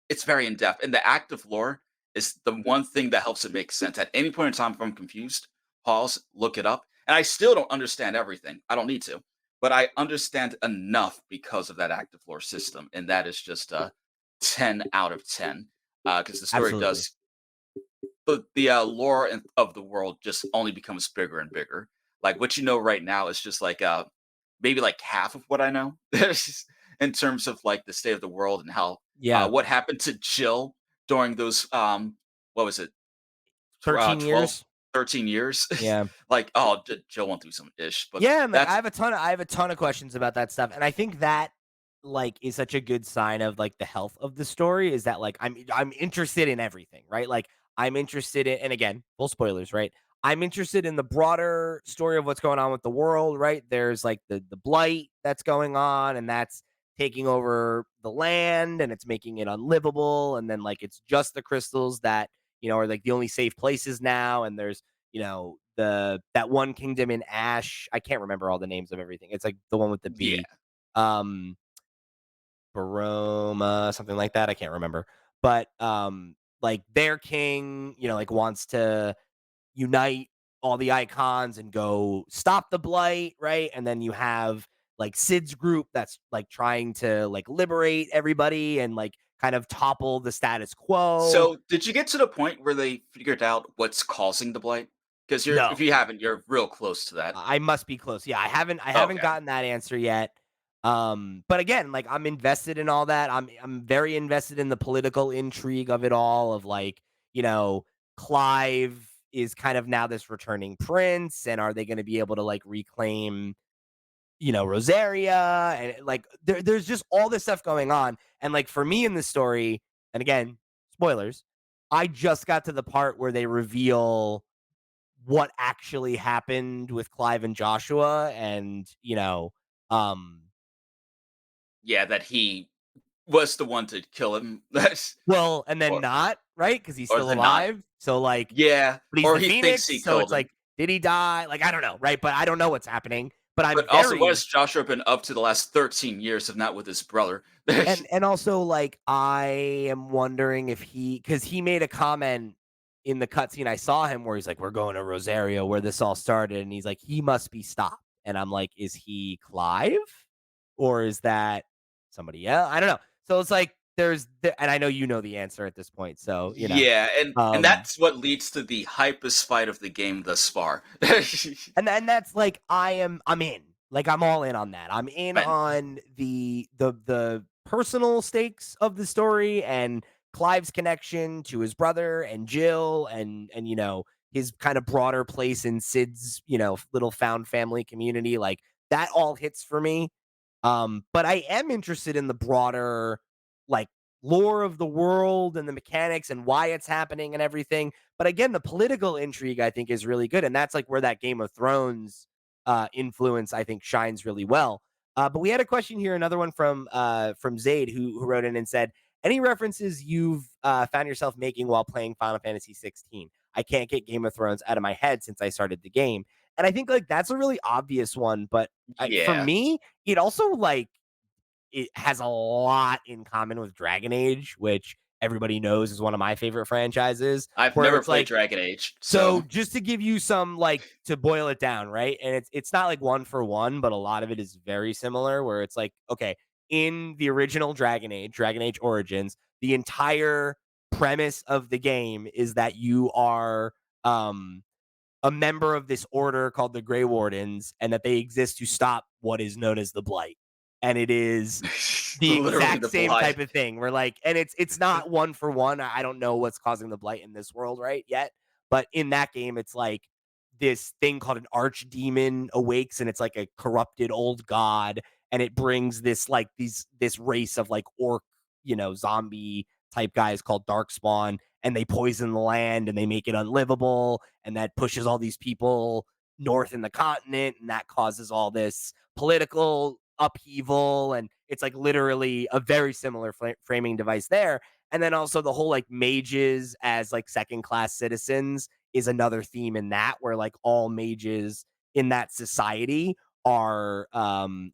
it's very in depth, and the active lore is the one thing that helps it make sense. At any point in time, if I'm confused, pause, look it up, and I still don't understand everything. I don't need to, but I understand enough because of that active lore system, and that is just a 10 out of 10 because the story Absolutely. does the lore of the world just only becomes bigger and bigger. Like what you know right now is just like maybe like half of what I know in terms of like the state of the world and how Yeah. what happened to Jill during those what was it 13 12 years. 13 years. Yeah. Like oh Jill went through some ish, but Yeah, and like that's I have a ton of questions about that stuff. And I think that like is such a good sign of like the health of the story is that like I'm interested in everything, right? Like I'm interested in and again, full spoilers, right? I'm interested in the broader story of what's going on with the world, right? There's like the blight that's going on and that's taking over the land and it's making it unlivable and then like it's just the crystals that, are like the only safe places now and there's that one kingdom in Ash. I can't remember all the names of everything. It's like the one with the yeah. B. Um Baroma, something like that. I can't remember. But like their king, like wants to unite all the icons and go stop the blight, right? And then you have like Sid's group that's like trying to like liberate everybody and like kind of topple the status quo. So did you get to the point where they figured out what's causing the blight? Because if No, you haven't, you're real close to that. I must be close. Yeah, I haven't Okay. gotten that answer yet. But again, like I'm invested in all that. I'm very invested in the political intrigue of it all of like, Clive is kind of now this returning prince and are they going to be able to like reclaim, Rosaria and like there's just all this stuff going on and like for me in the story, and again, spoilers, I just got to the part where they reveal what actually happened with Clive and Joshua and, um Yeah, that he was the one to kill him. That's Well, and then or not, right? Because he's or still the not. alive. So, like, Yeah, but he's or the he thinks Phoenix, he so killed it's him. like, did he die? Like, I don't know, right? But I don't know what's happening. But I'm But also, what has very Joshua been up to the last 13 years if not with his brother? and also, like, I am wondering if because he made a comment in the cutscene I saw him where he's like, "We're going to Rosario where this all started," and he's like, "He must be stopped." And I'm like, "Is he Clive? Or is that somebody else?" I don't know. So it's like and I know you know the answer at this point, so, Yeah, and um that's what leads to the hypest fight of the game thus far. and that's like I'm in. Like I'm all in on that. I'm in Man, on the personal stakes of the story and Clive's connection to his brother and Jill and his kind of broader place in Sid's, little found family community. Like that all hits for me. But I am interested in the broader like lore of the world and the mechanics and why it's happening and everything. But again, the political intrigue I think is really good, and that's like where that Game of Thrones influence I think shines really well. But we had a question here, another one from Zaid who wrote in and said, "Any references you've found yourself making while playing Final Fantasy 16? I can't get Game of Thrones out of my head since I started the game." And I think like that's a really obvious one, but for yeah. me, it also like it has a lot in common with Dragon Age, which everybody knows is one of my favorite franchises, I've where never it's played like Dragon Age, so so just to give you some like to boil it down, right? And it's not like one for one, but a lot of it is very similar where it's like, okay, in the original Dragon Age Origins, the entire premise of the game is that you are um a member of this order called the Grey Wardens and that they exist to stop what is known as the Blight. And it is the literally exact the same blind. type of thing. We're like, and it's not one for one. I don't know what's causing the blight in this world right yet, but in that game, it's like this thing called an archdemon awakes, and it's like a corrupted old god, and it brings this race of like orc, zombie type guys called Darkspawn, and they poison the land and they make it unlivable, and that pushes all these people north in the continent, and that causes all this political upheaval, and it's like literally a very similar framing device there. And then also the whole like mages as like second class citizens is another theme in that, where like all mages in that society are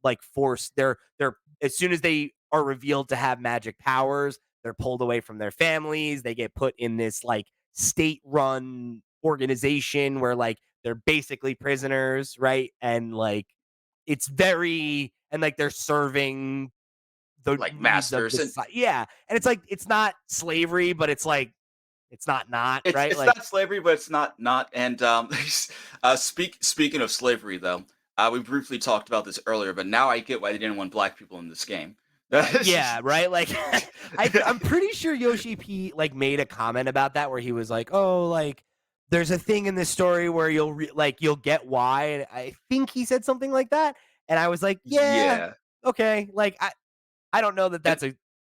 like forced they're as soon as they are revealed to have magic powers, they're pulled away from their families, they get put in this like state run organization where like they're basically prisoners, right? And like it's very and like they're serving the Like needs of masters, the and society. Yeah. And it's like it's not slavery, but it's like it's not, it's right? it's Like not slavery, but it's not. And speaking of slavery, though, we briefly talked about this earlier, but now I get why they didn't want black people in this game. yeah, right? Like I'm pretty sure Yoshi P like made a comment about that where he was like, "Oh, like there's a thing in this story where you'll get why." And I think he said something like that. And I was like, "Yeah, Yeah, okay." Like I don't know that and that's a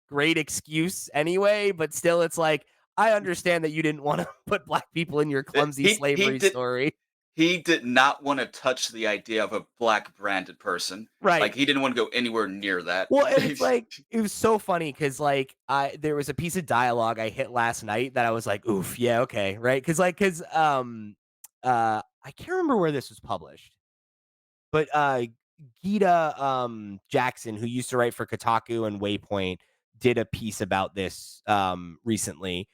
great excuse anyway, but still it's like I understand that you didn't want to put black people in your it, clumsy he slavery did story. he did not want to touch the idea of a black branded person. Right. Like he didn't want to go anywhere near that. Well, and it's like it was so funny because like there was a piece of dialogue I hit last night that I was like, oof, yeah, okay, right? Because I can't remember where this was published, but Gita Jackson, who used to write for Kotaku and Waypoint, did a piece about this recently.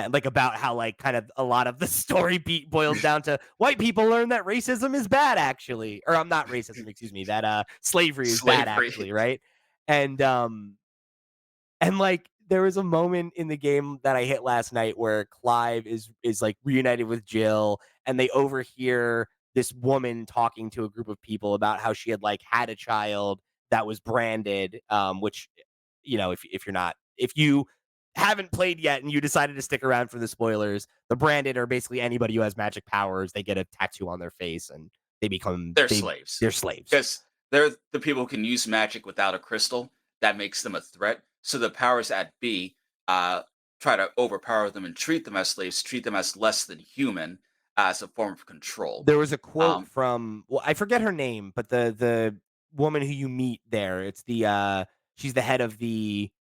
Like about how like kind of a lot of the story beat boils down to white people learn that racism is bad actually, or I'm not racism, excuse me, that slavery is bad Slavery. actually, right? And like there was a moment in the game that I hit last night where Clive is like reunited with Jill and they overhear this woman talking to a group of people about how she had like had a child that was branded which if you're not if you haven't played yet and you decided to stick around for the spoilers, the branded are basically anybody who has magic powers, they get a tattoo on their face and They're slaves they're slaves. because they're the people who can use magic without a crystal. That makes them a threat. So the powers that be uh, try to overpower them and treat them as slaves, treat them as less than human as a form of control. There was a quote Um, from I forget her name, but the woman who you meet there, it's the she's the head of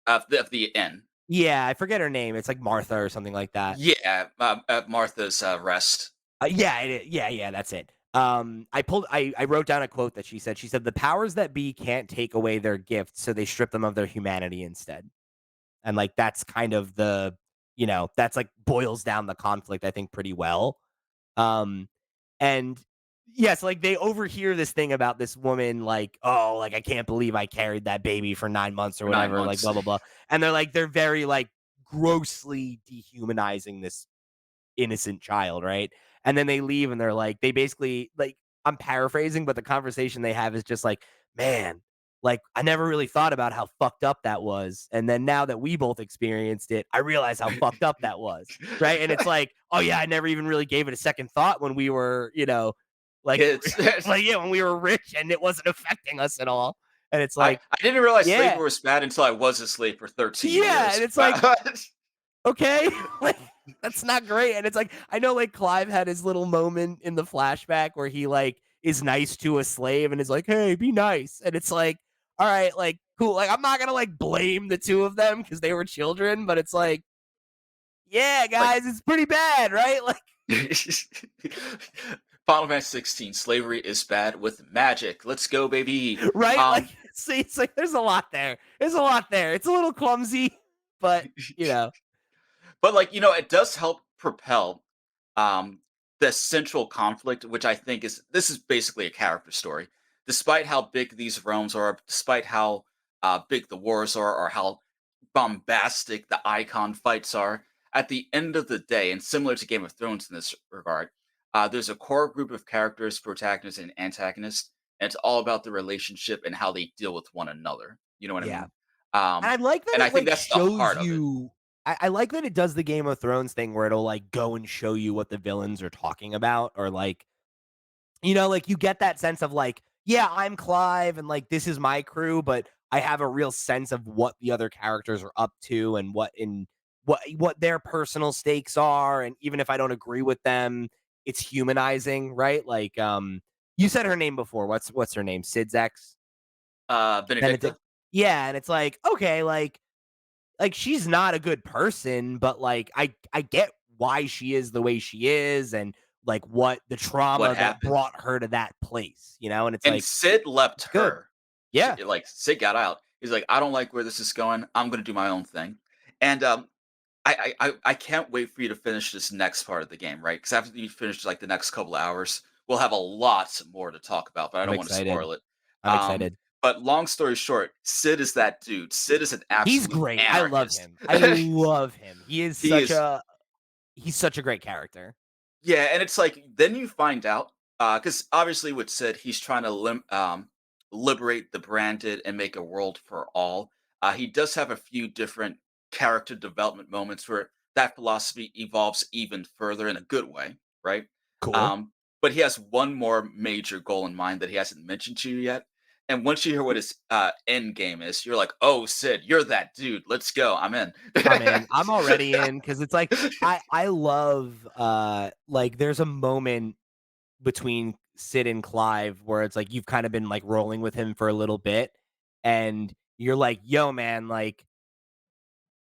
of the inn. Yeah, I forget her name. It's like Martha or something like that. Yeah, at Martha's rest. Yeah, that's it. I wrote down a quote that she said. She said, "The powers that be can't take away their gifts, so they strip them of their humanity instead." And like that's kind of that's like boils down the conflict I think pretty well. Um, and yes, like they overhear this thing about this woman, like, oh, like I can't believe I carried that baby for 9 months or For 9 whatever, like months. blah blah blah. And they're very like grossly dehumanizing this innocent child, right? And then they leave and they're like, they basically like I'm paraphrasing, but the conversation they have is just like, man, like I never really thought about how fucked up that was. And then now that we both experienced it, I realize how fucked up that was. Right. And it's like, oh yeah, I never even really gave it a second thought when we were, like Kids. like yeah, when we were rich and it wasn't affecting us at all. And it's I like, I didn't realize yeah, slavery was bad until I was a slave for 13 yeah. years. And it's like, okay, like, that's not great, and it's like, I know, like, Clive had his little moment in the flashback where he, like, is nice to a slave and is like, "Hey, be nice," and it's like, "Alright, like, cool," like, I'm not gonna, like, blame the 2 of them because they were children, but it's like, "Yeah, Like guys, it's pretty bad, right?" Like, Final Fantasy 16, slavery is bad with magic. Let's go, baby. right? Like, see, it's like, there's a lot there. There's a lot there. It's a little clumsy, but, you know. But like, it does help propel um the central conflict, which I think is basically a character story. Despite how big these realms are, despite how big the wars are, or how bombastic the icon fights are, at the end of the day, and similar to Game of Thrones in this regard, there's a core group of characters, protagonists and antagonists, and it's all about the relationship and how they deal with one another. You know what I Yeah. mean? And Um, I like that and I it, think like, that's the shows heart of it. you I like that it does the Game of Thrones thing where it'll, like, go and show you what the villains are talking about or, like, like, you get that sense of, like, "Yeah, I'm Clive, and, like, this is my crew," but I have a real sense of what the other characters are up to and what their personal stakes are, and even if I don't agree with them, it's humanizing, right? Like, you said her name before. What's her name? Sid's ex? Benedict? Benedicta. Yeah, and it's like, okay, like she's not a good person, but like I get why she is the way she is and like what the What trauma that happened? brought her to that place, and it's And like Sid left it's good. her. Yeah, Like Sid got out. He's like, I don't like where this is going. I'm gonna do my own thing. And I can't wait for you to finish this next part of the game, right? Because after you finish like the next couple of hours, we'll have a lot more to talk about, but I I'm don't want to excited. spoil it. I'm Um, excited. but long story short, Sid is that dude. Sid is an He's absolute great. I love anarchist. him. I love him. He is. He's such a great character. Yeah, and it's like then you find out because obviously with Sid, he's trying to liberate the branded and make a world for all. He does have a few different character development moments where that philosophy evolves even further in a good way, right? Cool. Um, but he has one more major goal in mind that he hasn't mentioned to you yet. And once you hear what his end game is, you're like, "Oh, Sid, you're that dude. Let's go. I'm in." I'm in. I'm already in because it's like I love like there's a moment between Sid and Clive where it's like you've kind of been like rolling with him for a little bit and you're like, "Yo man, like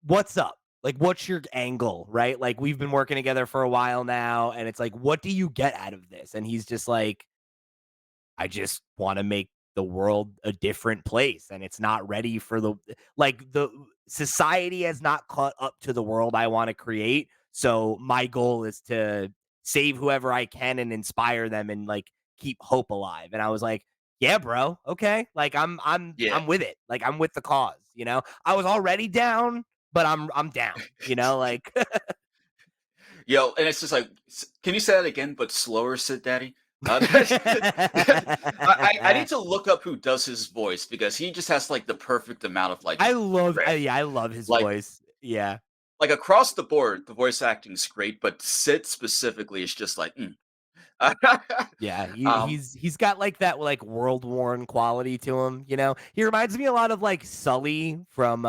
what's up? Like what's your angle?" Right? Like we've been working together for a while now and it's like, "What do you get out of this?" And he's just like, I just want to make the world a different place and it's not ready for the society has not caught up to the world I want to create. So my goal is to save whoever I can and inspire them and like keep hope alive. And I was like, yeah, bro. Okay. Like Yeah. I'm with it. Like I'm with the cause. I was already down, but I'm down, like Yo, and it's just like, can you say that again, but slower, Sid Daddy? I need to look up who does his voice because he just has like the perfect amount of like grit. yeah, I love his Like voice. Yeah. like across the board, the voice acting is great, but Sid specifically is just like, mm. Yeah, um, he's got like that like world worn quality to him. He reminds me a lot of like Sully from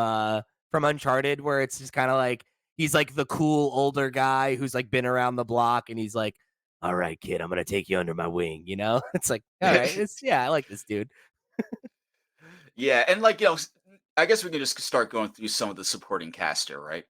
Uncharted, where it's just kind of like he's like the cool older guy who's like been around the block and he's like, all right, kid, I'm gonna take you under my wing. It's like, all right, I like this dude. yeah, and like I guess we can just start going through some of the supporting cast here, right?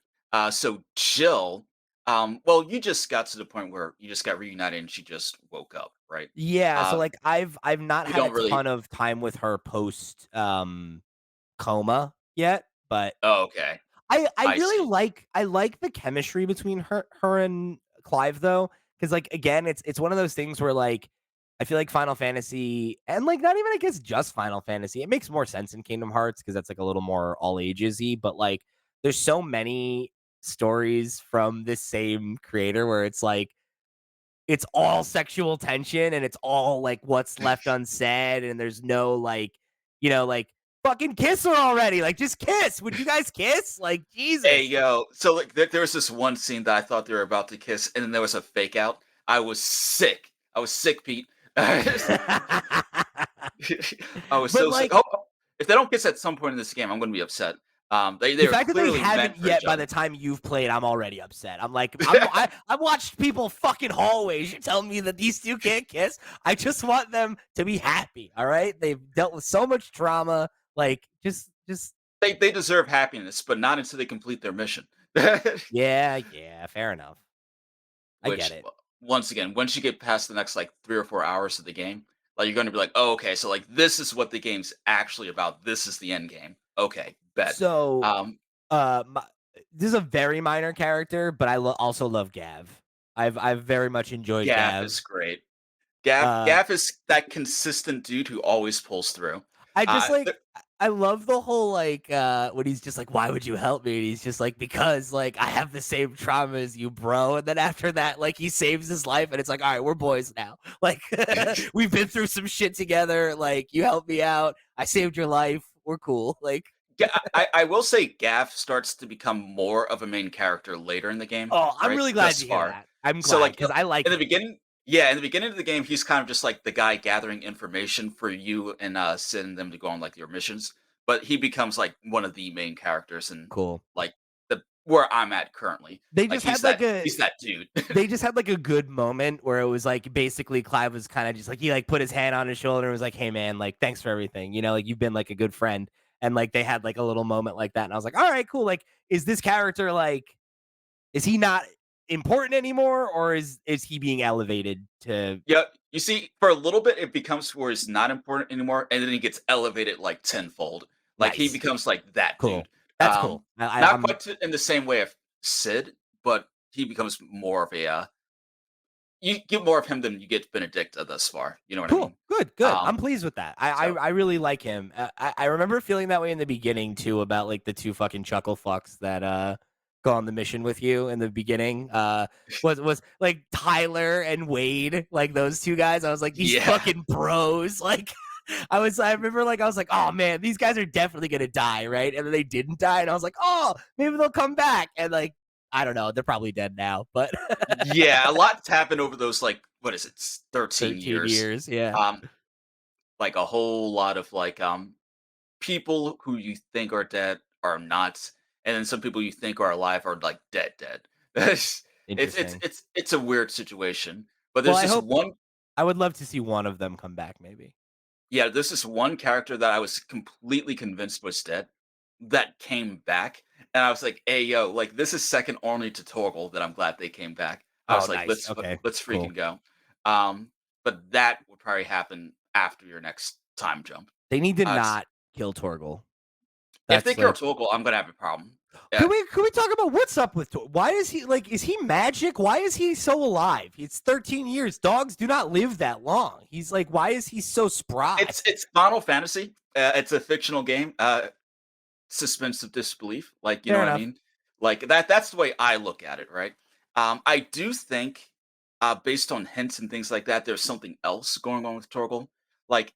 So Jill, well, you just got to the point where you just got reunited and she just woke up, right? Yeah, so, Uh, like, I've not you had a don't really. ton of time with her post, coma yet, but Oh, okay, I I really see. like the chemistry between her and Clive though, because like, again, it's one of those things where, like, I feel like Final Fantasy and, like, not even, I guess, just Final Fantasy, it makes more sense in Kingdom Hearts because that's, like, a little more all ages-y, but, like, there's so many stories from this same creator where it's all sexual tension and it's all like what's left unsaid and there's no like, like fucking kiss her already. Like just kiss. Would you guys kiss? Like Hey, Jesus. yo. So like there was this one scene that I thought they were about to kiss, and then there was a fake out. I was sick. I was sick, Pete. I was But so sick. like Oh, if they don't kiss at some point in this game, I'm gonna be upset. They the are fact that they clearly haven't meant for each yet by the other. time you've played, I'm already upset. I'm like, I watched people fucking hallways. You're telling me that these two can't kiss? I just want them to be happy. All right. They've dealt with so much trauma. Like, just They deserve happiness, but not until they complete their mission. yeah, yeah, fair enough. I get Which it. once again, once you get past the next like 3 or 4 hours of the game, like you're gonna be like, oh, okay, so like this is what the game's actually about. This is the end game. Okay, bet. So Um, My this is a very minor character, but I also love Gav. I've very much enjoyed Gaff Gav. is great. Gaff Uh, Gaff is that consistent dude who always pulls through. I just Th- like I love the whole like when he's just like, "Why would you help me?" And he's just like, "Because like I have the same trauma as you, bro." And then after that, like he saves his life, and it's like, "All right, we're boys now. Like we've been through some shit together. Like you helped me out. I saved your life. We're cool." Like, I will say Gaff starts to become more of a main character later in the game, oh, I'm right? really glad Thus to hear far. that. I'm So glad like because I like in the him. beginning, yeah, in the beginning of the game, he's kind of just like the guy gathering information for you and sending them to go on like your missions. But he becomes like one of the main characters and Cool. like the where I'm at currently. They Like just had like a he's that dude. they just had like a good moment where it was like basically Clive was kind of just like he like put his hand on his shoulder and was like, "Hey man, like thanks for everything. Like you've been like a good friend." And like they had like a little moment like that, and I was like, "All right, cool. Like, is this character like is he not important anymore, or is he being elevated to Yeah, you see, for a little bit, it becomes where it's not important anymore, and then he gets elevated like tenfold. Like he nice, becomes like that cool? dude. That's cool. Not I'm quite in the same way of Sid, but he becomes more of a. You get more of him than you get Benedict thus far. You know what I Cool. mean? Good, good. I'm Um, pleased with that. I so I really like him. I remember feeling that way in the beginning too about like the two fucking chuckle fucks that go on the mission with you in the beginning. Was like Tyler and Wade, like those two guys. I was like these yeah, fucking bros. Like I remember like I was like, "Oh man, these guys are definitely going to die, right?" And then they didn't die and I was like, "Oh, maybe they'll come back." And like I don't know, they're probably dead now, but yeah, a lot's happened over those like what is it, 13 13 years. years, yeah. Um, like a whole lot of like people who you think are dead are not, and then some people you think are alive are like dead, dead. it's Interesting. it's a weird situation. But Well, there's this one, I would love to see one of them come back maybe. yeah, there's this one character that I was completely convinced was dead that came back, and I was like, "Hey, yo, like this is second only to Torgal that I'm glad they came back." I Oh, was like, nice. Okay, let's cool. freaking go." Um, but that would probably happen after your next time jump. They need to S not kill Torgal. If they That's kill like Torgal, I'm gonna have a problem. can Yeah, we talk about what's up with why is he like is he magic? Why is he so alive? It's 13 years. Dogs do not live that long. He's like why is he so spry? it's Final Fantasy. It's a fictional game. Suspense of disbelief, like, you know Fair what I enough. mean? Like, that's the way I look at it, right? I do think, based on hints and things like that, there's something else going on with Torgal. Like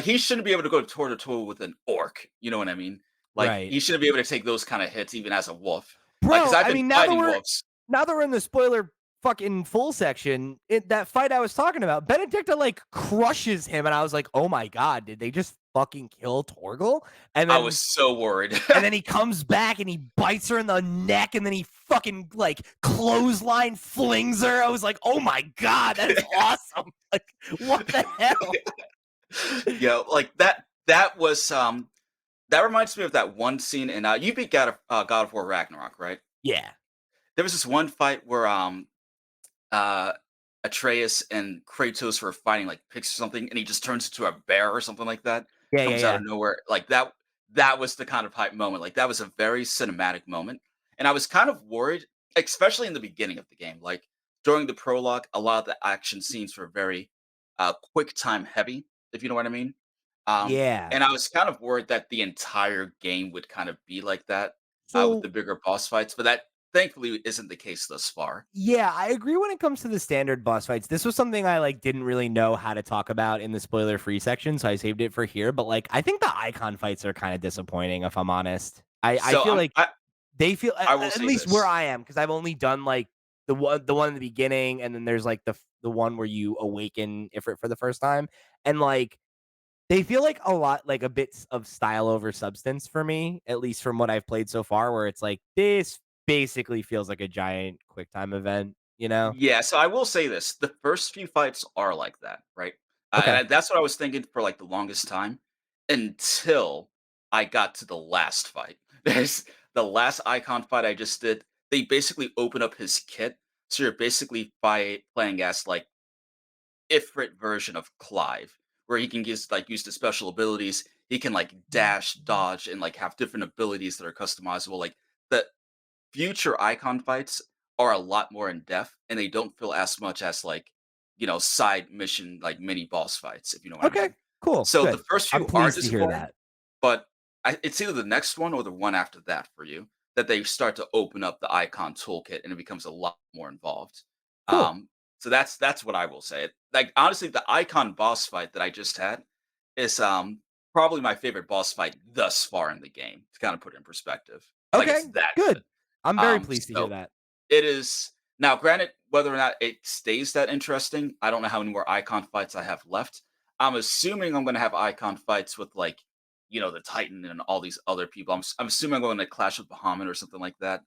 he shouldn't be able to go toe to toe with an orc, you know what I mean? Like, Right. he shouldn't be able to take those kinda hits even as a wolf. Like, because 'cause Bro, I've I been mean fighting wolves. now that we're in the spoiler fucking full section, that fight I was talking about, Benedicta like crushes him and I was like, "Oh my god, did they just fucking kill Torgal?" And I was then so worried. And then he comes back and he bites her in the neck and then he fucking like clothesline flings her. I was like, oh my God, that is awesome. Like, what the hell? Like, that was, that reminds me of that one scene in, you beat God of War Ragnarok, right? Yeah. There was this one fight where, uh, Atreus and Kratos were fighting like pigs or something, and he just turns into a bear or something like that. Yeah, yeah, Comes out yeah. of nowhere. Like that was the kind of hype moment. Like that was a very cinematic moment. And I was kind of worried, especially in the beginning of the game. Like during the prologue, a lot of the action scenes were very quick time heavy, if you know what I mean. Um, Yeah. and I was kind of worried that the entire game would kind of be like that with So the bigger boss fights, but that thankfully isn't the case thus far. yeah, I agree when it comes to the standard boss fights. This was something I, like, didn't really know how to talk about in the spoiler-free section, so I saved it for here, but, like, I think the icon fights are kinda disappointing, if I'm honest. I So feel like they feel I will at say least where this. I am, because 'cause I've only done, like, the one in the beginning, and then there's, like, the one where you awaken Ifrit for the first time, and, like, they feel like a lot like a bit of style over substance for me, at least from what I've played so far, where it's like, this basically feels like a giant quick time event, you know? Yeah, so I will say this: the first few fights are like that, right? Okay. That's what I was thinking for like the longest time, until I got to the last fight. There's the last icon fight I just did. They basically open up his kit, so you're basically playing as like Ifrit version of Clive, where he can use the special abilities. He can like dash, dodge, and like have different abilities that are customizable. Like the future icon fights are a lot more in depth, and they don't feel as much as like side mission like mini boss fights, if you know what I Okay, mean. cool, So the good. first I'm few are pleased to hear disappointing, that. but it's either the next one or the one after that for you that they start to open up the icon toolkit and it becomes a lot more involved. Cool. Um, so that's what I will say. Like honestly, the icon boss fight that I just had is probably my favorite boss fight thus far in the game. To kind of put it in perspective, like Okay, it's that good. good. I'm very pleased to hear So that. it is now. Granted, whether or not it stays that interesting, I don't know how many more icon fights I have left. I'm assuming I'm going to have icon fights with like the Titan and all these other people. I'm assuming I'm going to clash with Bahamut or something like that.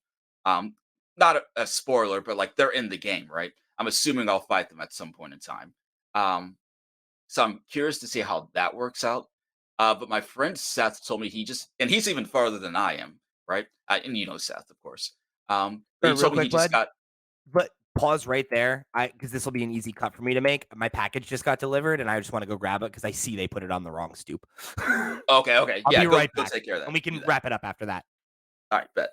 Um, not a spoiler, but like they're in the game, right? I'm assuming I'll fight them at some point in time. Um, so I'm curious to see how that works out. But my friend Seth told me and he's even farther than I am, right? And you know Seth, of course. But he Real told me he quick, just bud, got. but pause right there. I because this will be an easy cut for me to make. My package just got delivered, and I just wanna go grab it because I see they put it on the wrong stoop. Okay, okay, I'll yeah, be go right go back, take care of and that. we Do can that. wrap it up after that. All right, bet.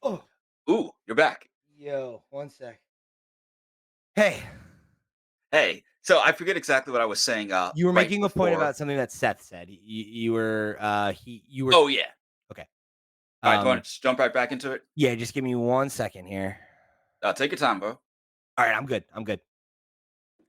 Oh, Ooh, you're back. yo, one sec. Hey, Hey, so I forget exactly what I was saying you were right making a point before. about something that Seth said. You were you were Oh yeah. okay. All right, do you want Um to just jump right back into it? yeah, just give me 1 second here. Take your time, bro. All right, I'm good. I'm good.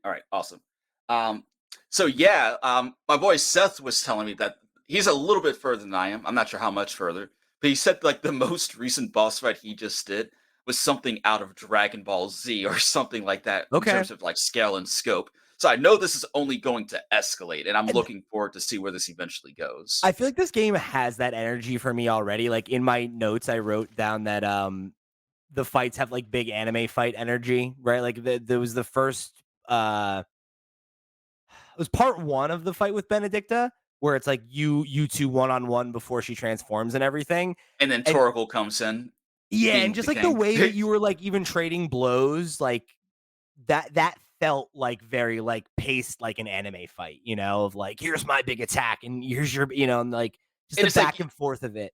All right, awesome. Um, so yeah, my boy Seth was telling me that he's a little bit further than I am. I'm not sure how much further, but he said like the most recent boss fight he just did was something out of Dragon Ball Z or something like that in Okay. terms of like scale and scope. So I know this is only going to escalate, and I'm And looking forward to see where this eventually goes. I feel like this game has that energy for me already. Like in my notes I wrote down that the fights have like big anime fight energy, right? Like there was the first it was part 1 of the fight with Benedicta, where it's like you 2 one-on-one before she transforms and everything, And then and Torgal comes in, yeah, and being just, the like, the king. way that you were, like, even trading blows, like, that felt, like, very, like, paced like an anime fight, of, like, "Here's my big attack, and here's your" and, like, just And the it's like back and forth of it.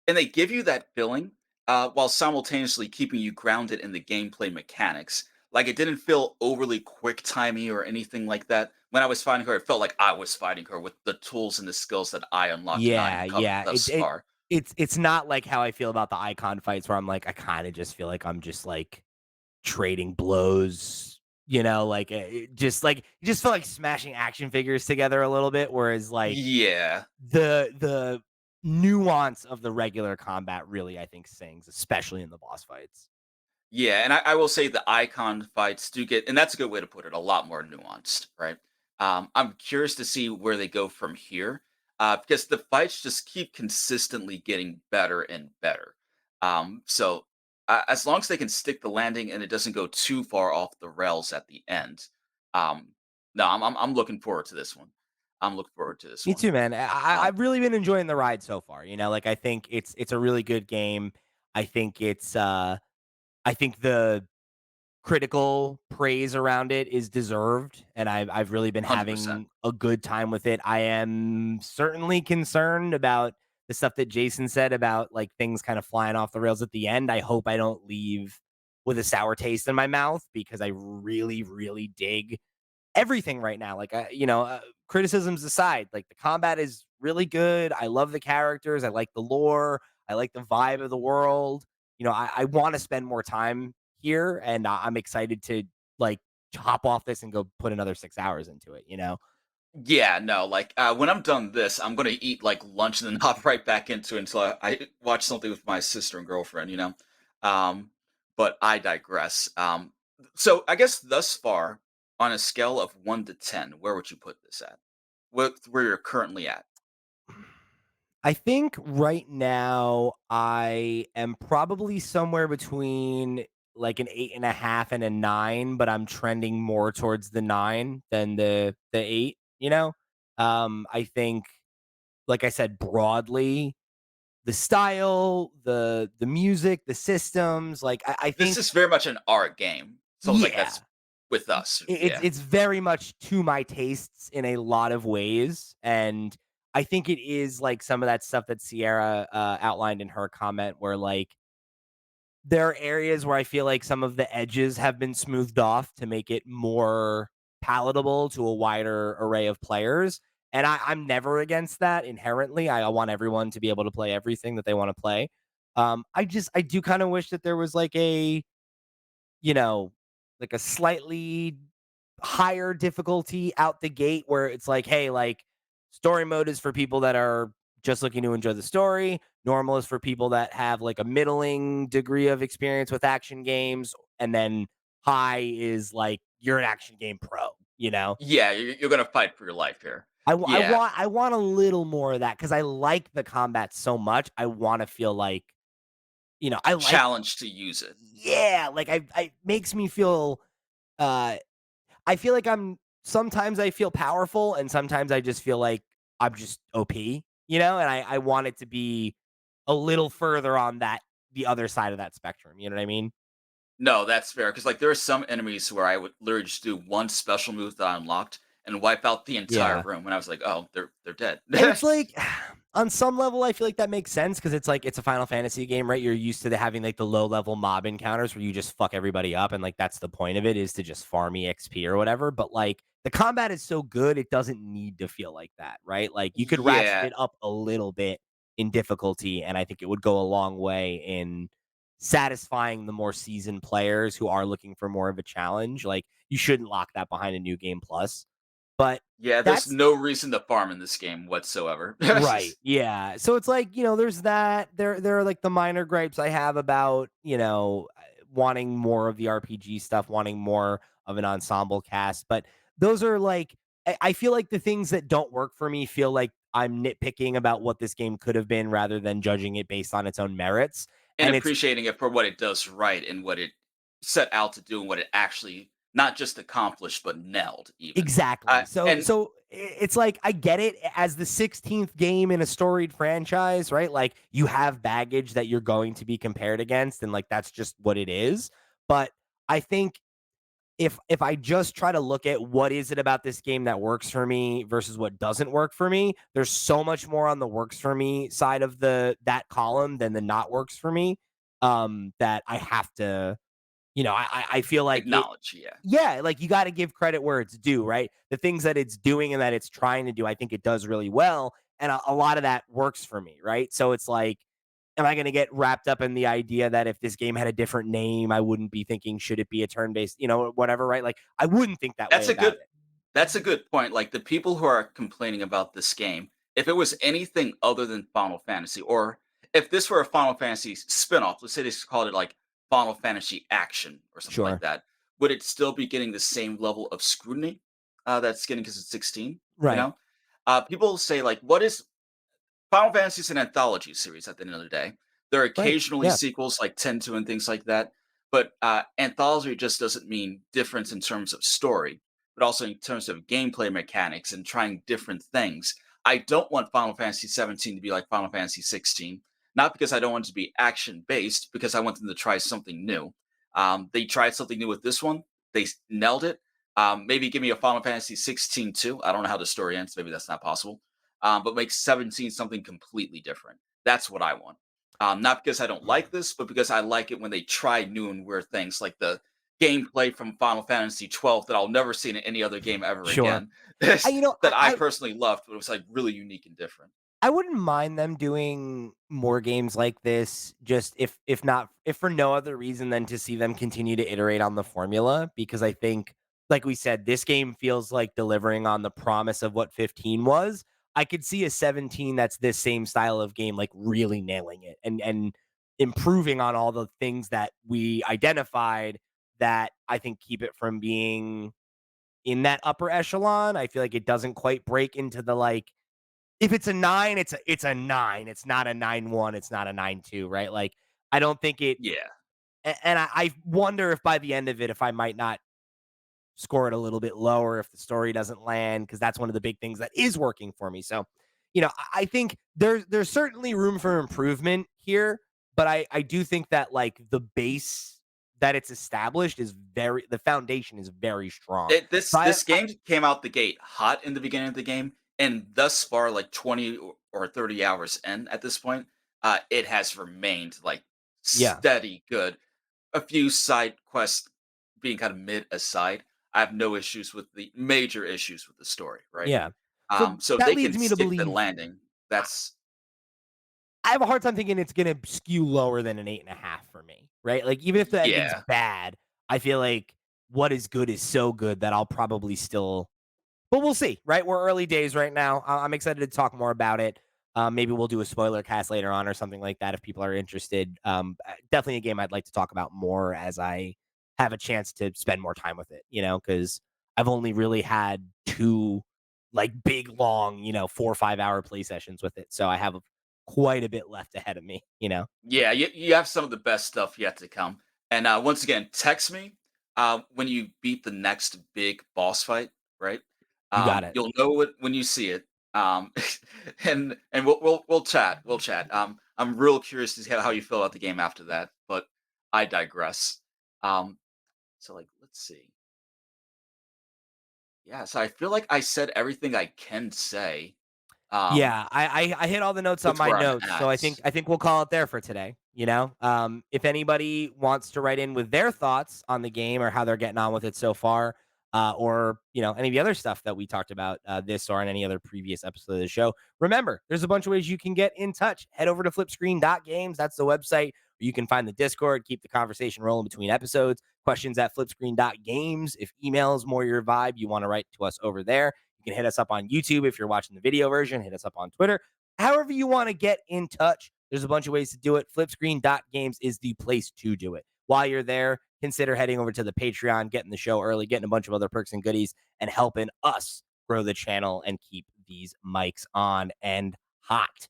and they give you that feeling while simultaneously keeping you grounded in the gameplay mechanics. Like it didn't feel overly quick timey or anything like that. When I was fighting her, it felt like I was fighting her with the tools and the skills that I unlocked and I Yeah, uncovered yeah, thus far. it's not like how I feel about the icon fights where I'm like, I kinda just feel like I'm just, like, trading blows, like, it just felt like smashing action figures together a little bit, whereas, like, Yeah, the nuance of the regular combat really, I think, sings, especially in the boss fights. yeah, and I will say the icon fights do get, and that's a good way to put it, a lot more nuanced, right? I'm curious to see where they go from here, because the fights just keep consistently getting better and better. As long as they can stick the landing and it doesn't go too far off the rails at the end, um, no, I'm looking forward to this one. I'm looking forward to this Me one. too, man. Um, I've really been enjoying the ride so far, like, I think it's a really good game. I think I think the critical praise around it is deserved, and I've really been 100%. having a good time with it. I am certainly concerned about the stuff that Jason said about, like, things kind of flying off the rails at the end. I hope I don't leave with a sour taste in my mouth because I really, really dig everything right now. Like, criticisms aside, like the combat is really good. I love the characters. I like the lore. I like the vibe of the world. I want to spend more time here, and I'm excited to like hop off this and go put another 6 hours into it. Yeah, no, like when I'm done this, I'm gonna eat like lunch and then hop right back into it until I watch something with my sister and girlfriend. Um, but I digress. So I guess thus far, on a scale of 1 to 10, where would you put this at? Where you're currently at? I think right now I am probably somewhere between like an 8.5 and a 9, but I'm trending more towards the 9 than the 8, I think, like I said, broadly, the style, the music, the systems, like I This think is very much an art game. Sounds like yeah. that's with us. It's Yeah. it's very much to my tastes in a lot of ways, and I think it is, like, some of that stuff that Sierra, outlined in her comment where, like, there are areas where I feel like some of the edges have been smoothed off to make it more palatable to a wider array of players, and I'm never against that inherently. I want everyone to be able to play everything that they wanna play. I do kinda wish that there was, like, you know, like a slightly higher difficulty out the gate where it's like, hey, like story mode is for people that are just looking to enjoy the story. Normal is for people that have like a middling degree of experience with action games. And then high is like you're an action game pro, you know? Yeah, you're gonna fight for your life here. I Yeah, want a little more of that because I like the combat so much. I want to feel like, I like challenge to use it. yeah, like I makes me feel uh I feel like sometimes I feel powerful and sometimes I just feel like I'm just OP, and I want it to be a little further on the other side of that spectrum. You know what I mean? No, that's fair. Because like there are some enemies where I would literally just do one special move that I unlocked and wipe out the entire Yeah. room. And I was like, oh, they're dead. And it's like, on some level, I feel like that makes sense because it's like it's a Final Fantasy game, right? You're used to having like the low level mob encounters where you just fuck everybody up, and like that's the point of it is to just farm EXP or whatever. But like the combat is so good, it doesn't need to feel like that, right? Like you could ratchet Yeah, it up a little bit in difficulty, and I think it would go a long way in satisfying the more seasoned players who are looking for more of a challenge. Like you shouldn't lock that behind a new game plus. But yeah. There's that's no reason to farm in this game whatsoever. right. Yeah. So it's like, there's that. There are like the minor gripes I have about, wanting more of the RPG stuff, wanting more of an ensemble cast. But those are like I feel like the things that don't work for me feel like I'm nitpicking about what this game could have been rather than judging it based on its own merits. And And it's appreciating it for what it does right and what it set out to do and what it actually not just accomplished but nailed even. exactly. So And so it's like I get it as the 16th game in a storied franchise, right? Like you have baggage that you're going to be compared against and like that's just what it is. But I think if I just try to look at what is it about this game that works for me versus what doesn't work for me, there's so much more on the works for me side of the that column than the not works for me. That I have to, I feel like it acknowledge, yeah. yeah, like you got to give credit where it's due, right? The things that it's doing and that it's trying to do, I think it does really well. And a lot of that works for me, right? So it's like, am I going to get wrapped up in the idea that if this game had a different name, I wouldn't be thinking, should it be a turn based, whatever, right? Like, I wouldn't think that way That's a about good it. that's a good point. Like the people who are complaining about this game, if it was anything other than Final Fantasy, or if this were a Final Fantasy spin-off, let's say they just called it like Final Fantasy Action or something like Sure. that, would it still be getting the same level of scrutiny that's getting because it's 16? You Right. know, people say like, what is Final Fantasy is an anthology series at the end of the day. There are Right. occasionally Yeah. sequels like 10 2 and things like that, but anthology just doesn't mean difference in terms of story, but also in terms of gameplay mechanics and trying different things. I don't want Final Fantasy 17 to be like Final Fantasy 16, not because I don't want it to be action based, because I want them to try something new. They tried something new with this one, nailed it. Maybe give me a Final Fantasy 16 too. I don't know how the story ends. Maybe that's not possible, but make 17 something completely different. That's what I want. Not because I don't like this, but because I like it when they try new and weird things, like the gameplay from Final Fantasy 12 that I'll never see in any other game ever Sure. again. I, that you know, I personally loved, but it was like really unique and different. I wouldn't mind them doing more games like this, just if for no other reason than to see them continue to iterate on the formula, because I think, like we said, this game feels like delivering on the promise of what 15 was. I could see a 17 that's this same style of game, like really nailing it and improving on all the things that we identified that I think keep it from being in that upper echelon. I feel like it doesn't quite break into the like if it's a 9, it's a 9. It's not a 9-1, it's not a 9-2, right? Like, I don't think it Yeah. and I wonder if by the end of it, if I might not score it a little bit lower if the story doesn't land, because that's one of the big things that is working for me. So, I think there's certainly room for improvement here, but I do think that, like, the base that it's established is the foundation is very strong. This So this game came out the gate hot in the beginning of the game, and thus far, like 20 or 30 hours in at this point, it has remained like yeah, steady good. A few side quests being kind of mid aside, I have no issues with the major issues with the story, right? yeah. So So if that they can leads me to stick the believe landing, that's I have a hard time thinking it's gonna skew lower than an 8.5 for me, right? Like, even if the ending's yeah. bad, I feel like what is good is so good that I'll probably still but we'll see, right? We're early days right now. I'm excited to talk more about it. Maybe we'll do a spoiler cast later on or something like that if people are interested. Definitely a game I'd like to talk about more as I have a chance to spend more time with it, because I've only really had two like big, long, 4 or 5 hour play sessions with it. So I have quite a bit left ahead of me. Yeah, you have some of the best stuff yet to come. And once again, text me when you beat the next big boss fight, right? You got it. You'll know it when you see it. Um, and we'll chat. We'll chat. I'm real curious to see how you feel about the game after that, but I digress. Um, so like, let's see. Yeah, so I feel like I said everything I can say. Yeah, I hit all the notes on with my where I'm notes, so I think at. I think we'll call it there for today. If anybody wants to write in with their thoughts on the game or how they're getting on with it so far, or any of the other stuff that we talked about this or in any other previous episode of the show, remember there's a bunch of ways you can get in touch. Head over to FlipScreen.games. That's the website where you can find the Discord, keep the conversation rolling between episodes. Questions at FlipScreen.games. If email is more your vibe, you want to write to us over there. You can hit us up on YouTube if you're watching the video version. Hit us up on Twitter. However you want to get in touch, there's a bunch of ways to do it. Flipscreen.games is the place to do it. While you're there, consider heading over to the Patreon, getting the show early, getting a bunch of other perks and goodies, and helping us grow the channel and keep these mics on and hot.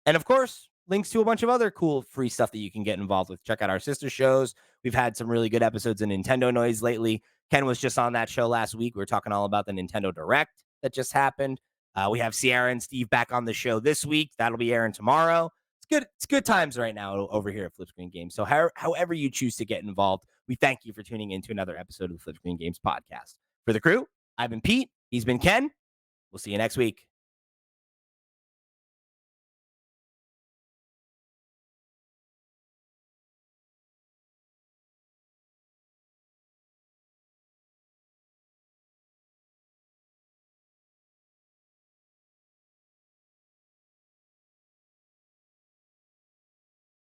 And of course, links to a bunch of other cool free stuff that you can get involved with. Check out our sister shows. We've had some really good episodes of Nintendo Noise lately. Ken was just on that show last week. We were talking all about the Nintendo Direct that just happened. We have Sierra and Steve back on the show this week. That'll be airing tomorrow. It's good. It's good times right now over here at FlipScreen Games. So however you choose to get involved, we thank you for tuning in to another episode of the FlipScreen Games podcast. For the crew, I've been Pete. He's been Ken. We'll see you next week.